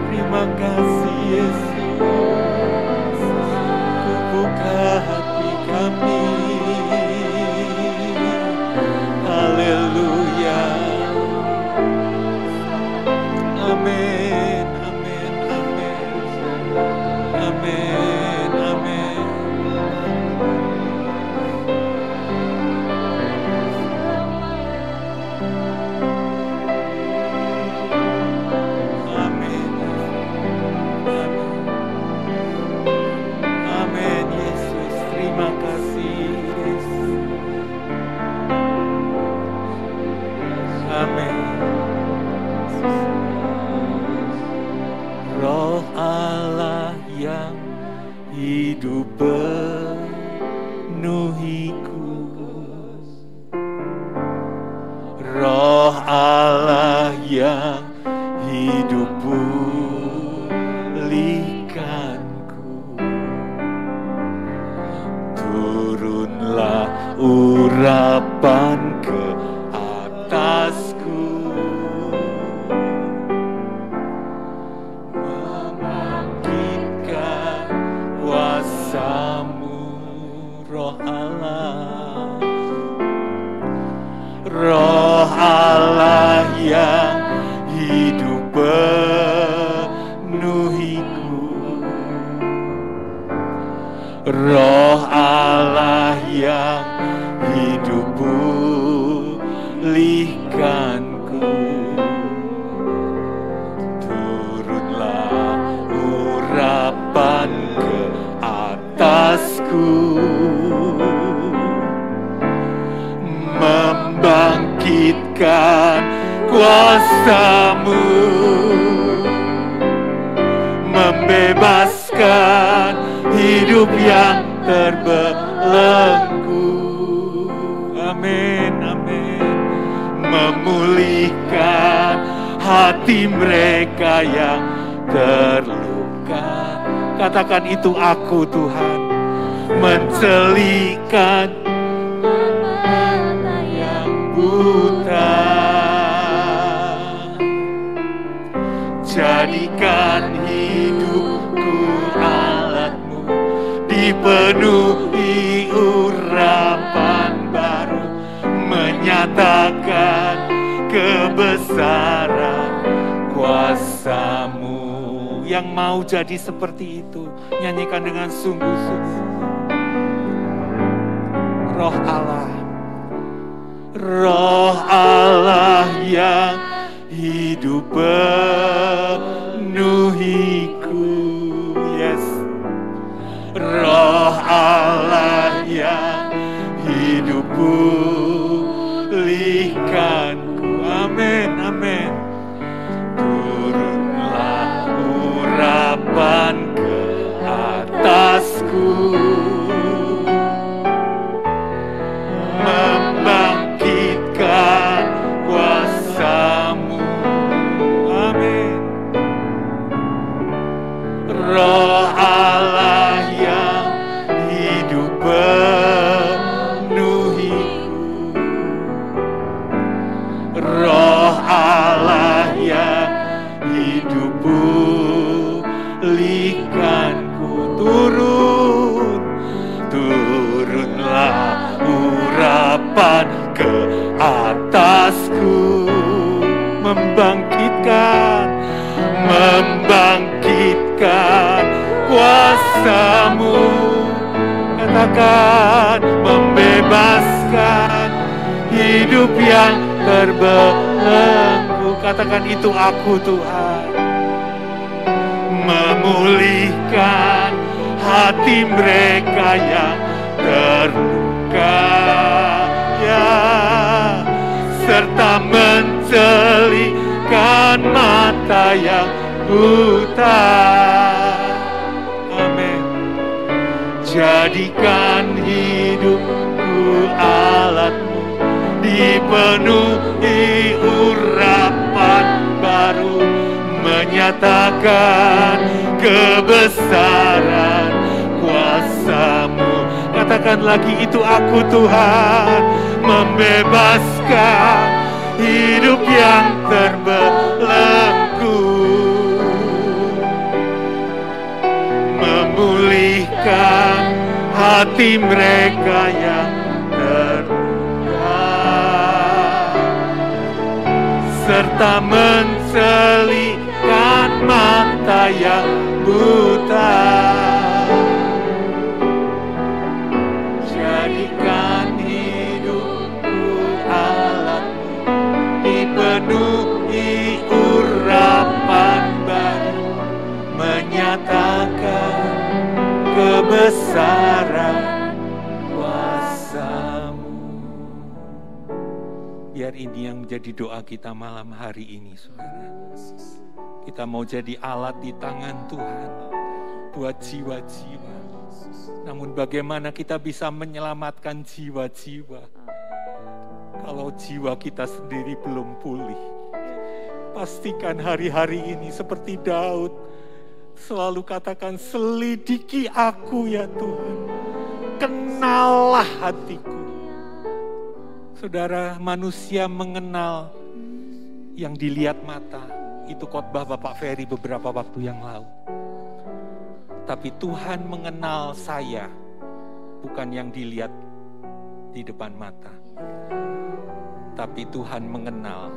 Terima kasih Yesus. Ku buka hati kami. Haleluya. Amin. Amin. Amin. Amin. Amin. Amin. Amin Yesus. Terima kasih Yesus. Amin. Roh Allah yang hidup penuhiku, Roh Allah yang hidup pulihkanku, turunlah urapan ke atasku, membangkitkan kuasa-Mu, Roh Allah. Roh Allah yang hidup memulihkan kuasa-Mu, membebaskan hidup yang terbelenggu. Amin, amin. Memulihkan hati mereka yang terluka. Katakan, itu aku Tuhan. Mencelikan mata yang buta, jadikan hidupku alat-Mu, dipenuhi urapan baru, menyatakan kebesaran kuasa-Mu. Yang mau jadi seperti itu, nyanyikan dengan sungguh-sungguh. Roh Allah, Roh Allah yang hidup penuhiku, yes. Roh Allah yang hidup pulihkanku, amin, amin. Turunlah urapan ke atasku, membangkitkan kuasa-Mu, amin. Roh Allah yang hidup penuhiku, Roh Allah yang hidup pulihkanku. Turunlah urapan ke atasku, membangkitkan kuasa-Mu. Katakan, membebaskan hidup yang terbelenggu. Katakan, itu aku Tuhan. Memulihkan hati mereka yang terluka, ya, serta mencelikan mata yang buta, amin. Jadikan hidupku alat-Mu, dipenuhi urapan baru, menyatakan kebesaran kuasa-Mu. Katakan lagi, itu aku Tuhan. Membebaskan hidup yang terbelenggu, memulihkan hati mereka yang terluka, serta mencelikan mata yang buta. Jadikan hidupku alat-Mu, dipenuhi urapan baru, menyatakan kebesaran kuasa-Mu. Biar ini yang menjadi doa kita malam hari ini, saudara. Kita mau jadi alat di tangan Tuhan buat jiwa-jiwa. Namun bagaimana kita bisa menyelamatkan jiwa-jiwa kalau jiwa kita sendiri belum pulih? Pastikan hari-hari ini seperti Daud selalu katakan, selidiki aku ya Tuhan, kenallah hatiku. Saudara, manusia mengenal yang dilihat mata. Itu khotbah Bapak Ferry beberapa waktu yang lalu. Tapi Tuhan mengenal saya, bukan yang dilihat di depan mata. Tapi Tuhan mengenal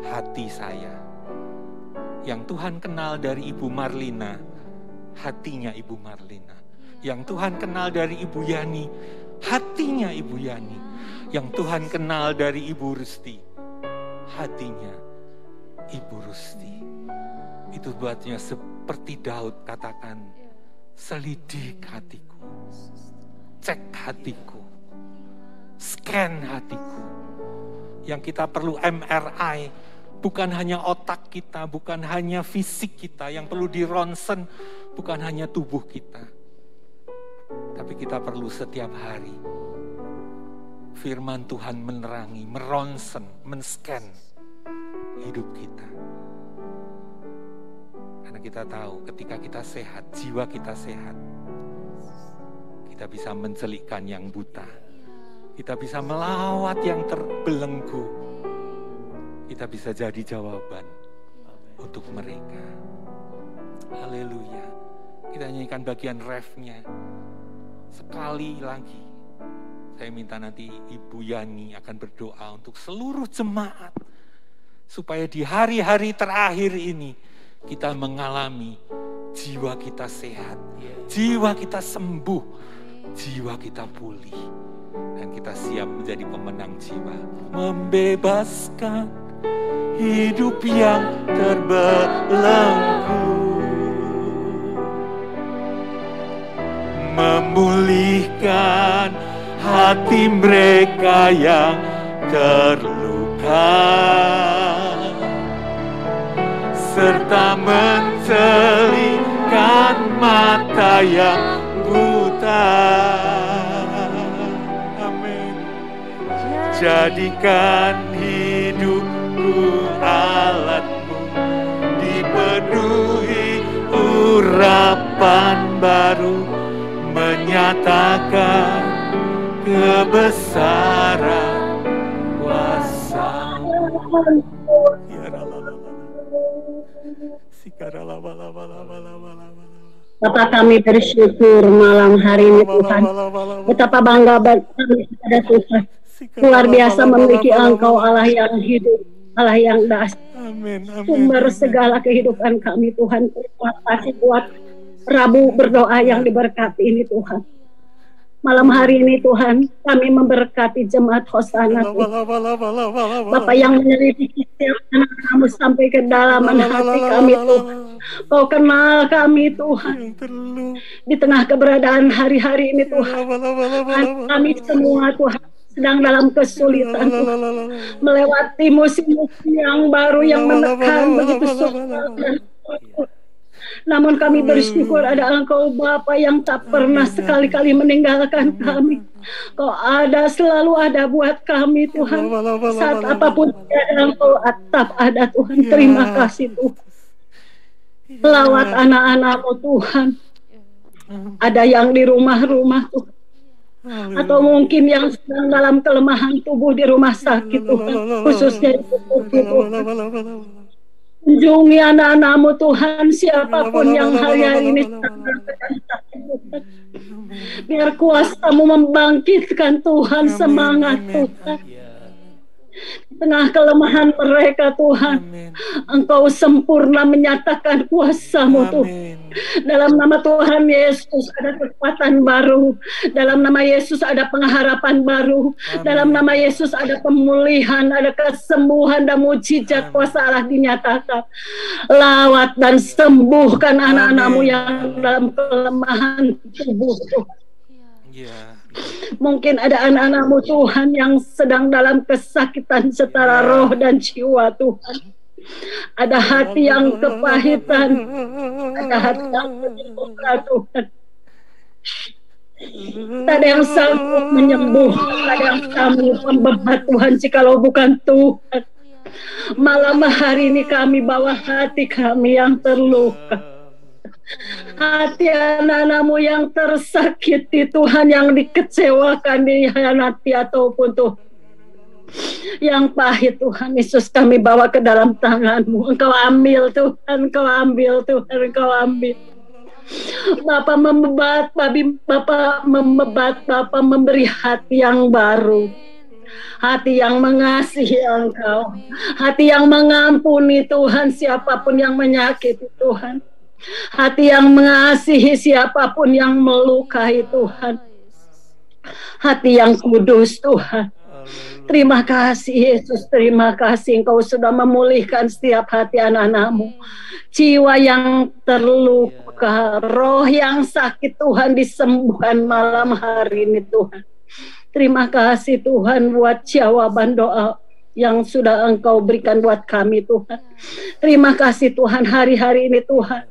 hati saya. Yang Tuhan kenal dari Ibu Marlina, hatinya Ibu Marlina. Yang Tuhan kenal dari Ibu Yani, hatinya Ibu Yani. Yang Tuhan kenal dari Ibu Rusti, hatinya Ibu Rusti. Itu buatnya seperti Daud katakan, selidik hatiku, cek hatiku, scan hatiku. yang kita perlu MRI, bukan hanya otak kita, bukan hanya fisik kita, yang perlu di ronsen bukan hanya tubuh kita. Tapi kita perlu setiap hari firman Tuhan menerangi, meronsen, men-scan hidup kita. Karena kita tahu ketika kita sehat, jiwa kita sehat, kita bisa mencelikkan yang buta, kita bisa melawat yang terbelenggu, kita bisa jadi jawaban untuk mereka. Haleluya. Kita nyanyikan bagian refnya sekali lagi. Saya minta nanti Ibu Yani akan berdoa untuk seluruh jemaat, supaya di hari-hari terakhir ini kita mengalami jiwa kita sehat, jiwa kita sembuh, jiwa kita pulih, dan kita siap menjadi pemenang jiwa. Membebaskan hidup yang terbelenggu, memulihkan hati mereka yang terluka, serta mencelingkan mata yang buta. Amin. Jadikan hidupku alatmu, dipenuhi urapan baru, menyatakan kebesaran kuasa-Mu. Bapak, kami bersyukur malam hari ini Tuhan. Betapa bangga kami pada Tuhan. Luar biasa memiliki Engkau, Allah yang hidup, Allah yang dahsyat. Sumber segala kehidupan kami Tuhan. Terima kasih buat Rabu berdoa yang diberkati ini Tuhan. Malam hari ini Tuhan, kami memberkati jemaat Hosana Tuhan. Bapak yang menyelidiki setiap anak kamu sampai ke dalaman hati kami Tuhan. Kau kenal kami Tuhan. Di tengah keberadaan hari-hari ini Tuhan, kami semua Tuhan sedang dalam kesulitan Tuhan, melewati musim-musim yang baru yang menekan begitu sulit. Namun kami bersyukur ada Engkau Bapa yang tak pernah sekali-kali meninggalkan kami. Kau ada, selalu ada buat kami Tuhan. Saat apapun ada Engkau tetap ada Tuhan. Terima kasih Tuhan. Lawat anak-anak-Mu Tuhan. Ada yang di rumah-rumah Tuhan, atau mungkin yang sedang dalam kelemahan tubuh di rumah sakit Tuhan, khususnya di Tuhan. Kunjungi anak-anak-Mu Tuhan, siapapun yang hari-hari ini Tuhan. Biar kuasa-Mu membangkitkan Tuhan, semangat Tuhan. Di tengah kelemahan mereka Tuhan, Engkau sempurna menyatakan kuasa-Mu Tuhan. Dalam nama Tuhan Yesus ada kekuatan baru. Dalam nama Yesus ada pengharapan baru. Dalam nama Yesus ada pemulihan, ada kesembuhan dan mujizat kuasa Allah dinyatakan. Lawat dan sembuhkan anak-anak-Mu yang dalam kelemahan tubuh Tuhan. Mungkin ada anak-anak-Mu Tuhan yang sedang dalam kesakitan secara roh dan jiwa Tuhan. Ada hati yang kepahitan, ada hati yang terluka Tuhan. Tak ada yang sanggup menyembuhkan, tak ada yang sanggup membebat Tuhan jikalau bukan Tuhan. Malam hari ini kami bawa hati kami yang terluka, hati anak-anak-Mu yang tersakiti Tuhan, yang dikecewakan, dikhianati ataupun Tuhan yang pahit Tuhan Yesus, kami bawa ke dalam tangan-Mu. Engkau ambil Tuhan, Engkau ambil Tuhan, Engkau ambil. Bapa membebat, Bapa membebat, Bapa memberi hati yang baru, hati yang mengasihi Engkau, hati yang mengampuni Tuhan siapapun yang menyakiti Tuhan, hati yang mengasihi siapapun yang melukai Tuhan, hati yang kudus Tuhan. Terima kasih Yesus, terima kasih Engkau sudah memulihkan setiap hati anak-anak-Mu. Jiwa yang terluka, roh yang sakit Tuhan disembuhkan malam hari ini Tuhan. Terima kasih Tuhan buat jawaban doa yang sudah Engkau berikan buat kami Tuhan. Terima kasih Tuhan hari-hari ini Tuhan.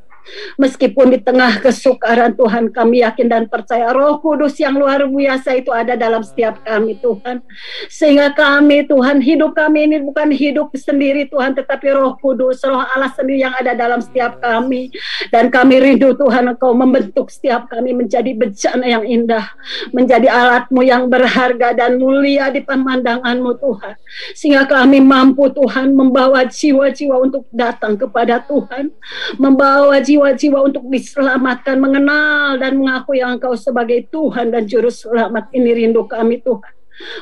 Meskipun di tengah kesukaran Tuhan, kami yakin dan percaya Roh Kudus yang luar biasa itu ada dalam setiap kami Tuhan. Sehingga kami Tuhan, hidup kami ini bukan hidup sendiri Tuhan, tetapi Roh Kudus, Roh Allah sendiri yang ada dalam setiap kami. Dan kami rindu Tuhan Engkau membentuk setiap kami menjadi bejana yang indah, menjadi alat-Mu yang berharga dan mulia di pemandangan-Mu Tuhan. Sehingga kami mampu Tuhan membawa jiwa-jiwa untuk datang kepada Tuhan, membawa jiwa-jiwa untuk diselamatkan, mengenal dan mengakui Engkau sebagai Tuhan dan Juru Selamat. Ini rindu kami Tuhan.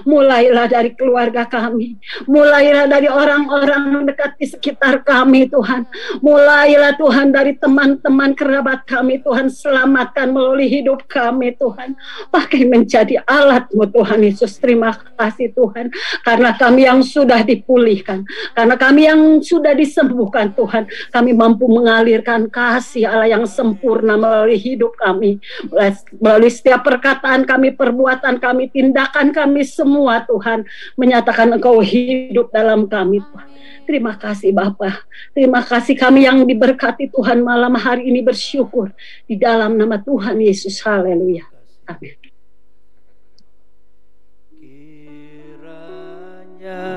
Mulailah dari keluarga kami, mulailah dari orang-orang dekat di sekitar kami Tuhan, mulailah Tuhan dari teman-teman kerabat kami Tuhan, selamatkan melalui hidup kami Tuhan, pakai menjadi alat-Mu Tuhan Yesus. Terima kasih Tuhan, karena kami yang sudah dipulihkan, karena kami yang sudah disembuhkan Tuhan, kami mampu mengalirkan kasih Allah yang sempurna melalui hidup kami, melalui setiap perkataan kami, perbuatan kami, tindakan kami semua Tuhan, menyatakan Engkau hidup dalam kami Tuhan. Terima kasih Bapa. Terima kasih kami yang diberkati Tuhan malam hari ini bersyukur di dalam nama Tuhan Yesus. Haleluya. Amin. Kiranya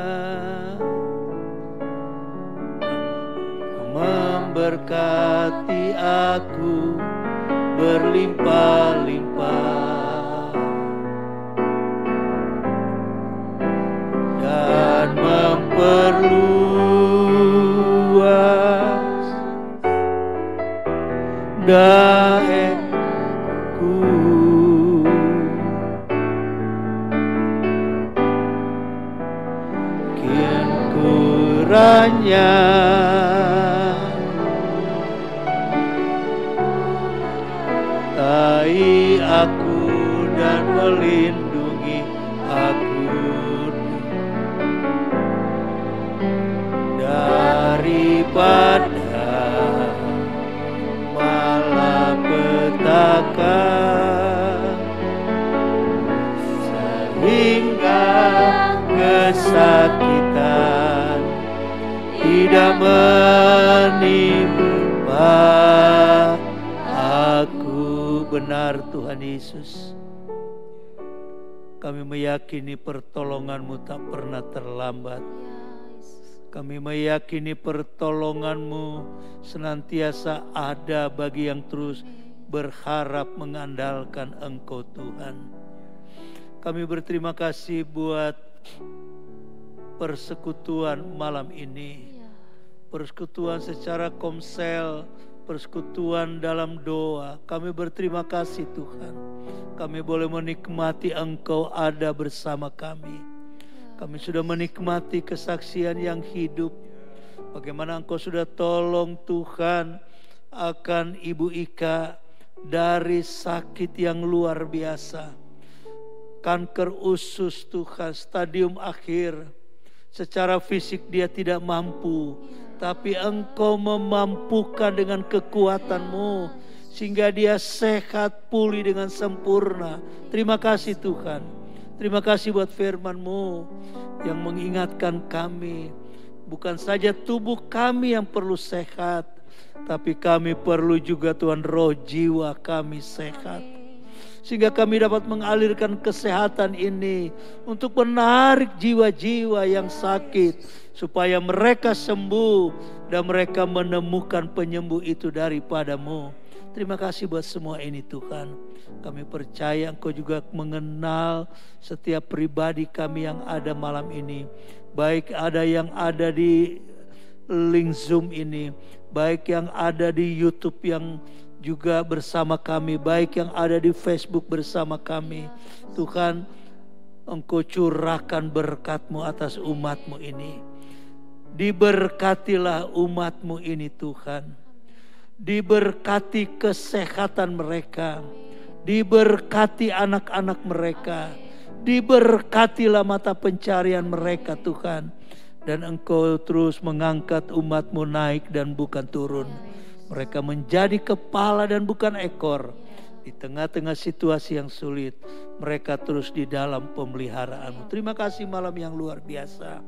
memberkati aku berlimpah-limpah dan memperluas daerahku, kiranya tai aku dan melindungi aku daripada malapetaka, sehingga kesakitan tidak menimpa aku. Benar Tuhan Yesus, kami meyakini pertolongan-Mu tak pernah terlambat. Kami meyakini pertolongan-Mu senantiasa ada bagi yang terus berharap mengandalkan Engkau Tuhan. Kami berterima kasih buat persekutuan malam ini. Persekutuan secara komsel, persekutuan dalam doa. Kami berterima kasih Tuhan. Kami boleh menikmati Engkau ada bersama kami. Kami sudah menikmati kesaksian yang hidup. Bagaimana Engkau sudah tolong Tuhan akan Ibu Ika dari sakit yang luar biasa. Kanker usus Tuhan, stadium akhir. Secara fisik dia tidak mampu, tapi Engkau memampukan dengan kekuatan-Mu sehingga dia sehat pulih dengan sempurna. Terima kasih Tuhan. Terima kasih buat firman-Mu yang mengingatkan kami, bukan saja tubuh kami yang perlu sehat, tapi kami perlu juga Tuhan roh jiwa kami sehat. Sehingga kami dapat mengalirkan kesehatan ini untuk menarik jiwa-jiwa yang sakit, supaya mereka sembuh dan mereka menemukan penyembuh itu daripada-Mu. Terima kasih buat semua ini Tuhan. Kami percaya Engkau juga mengenal setiap pribadi kami yang ada malam ini. Baik ada yang ada di link Zoom ini, baik yang ada di YouTube yang juga bersama kami, baik yang ada di Facebook bersama kami. Tuhan, Engkau curahkan berkat-Mu atas umat-Mu ini. Diberkatilah umat-Mu ini Tuhan. Diberkati kesehatan mereka, diberkati anak-anak mereka, diberkatilah mata pencarian mereka Tuhan. Dan Engkau terus mengangkat umat-Mu naik dan bukan turun. Mereka menjadi kepala dan bukan ekor. Di tengah-tengah situasi yang sulit, mereka terus di dalam pemeliharaan-Mu. Terima kasih malam yang luar biasa.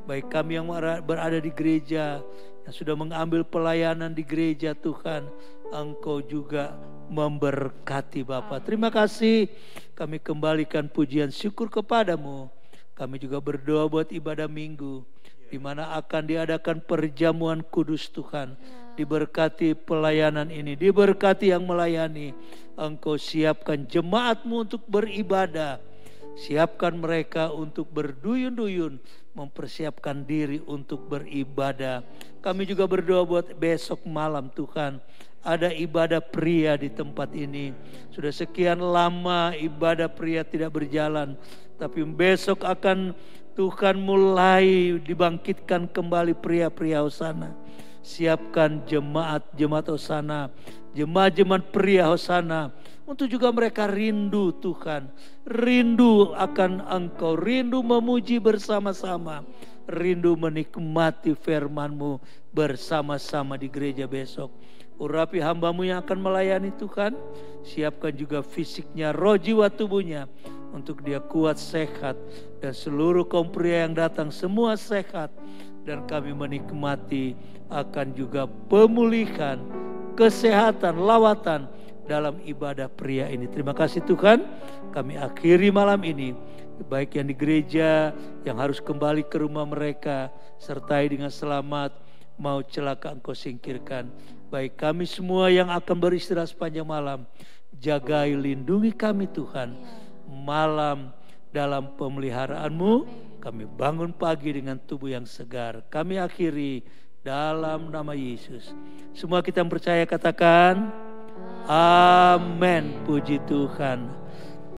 Baik kami yang berada di gereja, yang sudah mengambil pelayanan di gereja Tuhan, Engkau juga memberkati Bapa. Terima kasih, kami kembalikan pujian syukur kepadamu. Kami juga berdoa buat ibadah minggu, di mana akan diadakan perjamuan kudus Tuhan. Diberkati pelayanan ini, diberkati yang melayani. Engkau siapkan jemaat-Mu untuk beribadah. Siapkan mereka untuk berduyun-duyun, mempersiapkan diri untuk beribadah. Kami juga berdoa buat besok malam Tuhan. Ada ibadah pria di tempat ini. Sudah sekian lama ibadah pria tidak berjalan. Tapi besok akan Tuhan mulai dibangkitkan kembali pria-pria Hosana. Siapkan jemaat Hosana, jemaat-jemaat pria Hosana, untuk juga mereka rindu Tuhan, rindu akan Engkau, rindu memuji bersama-sama, rindu menikmati firman-Mu bersama-sama di gereja besok. Urapi hamba-Mu yang akan melayani Tuhan, siapkan juga fisiknya, roh jiwa tubuhnya, untuk dia kuat, sehat, dan seluruh kaum pria yang datang semua sehat, dan kami menikmati akan juga pemulihan, kesehatan, lawatan dalam ibadah pria ini. Terima kasih Tuhan, kami akhiri malam ini, baik yang di gereja yang harus kembali ke rumah mereka, sertai dengan selamat, mau celaka Engkau singkirkan. Baik kami semua yang akan beristirahat sepanjang malam, jagai lindungi kami Tuhan, malam dalam pemeliharaan-Mu, kami bangun pagi dengan tubuh yang segar. Kami akhiri dalam nama Yesus. Semua kita yang percaya katakan amin. Puji Tuhan.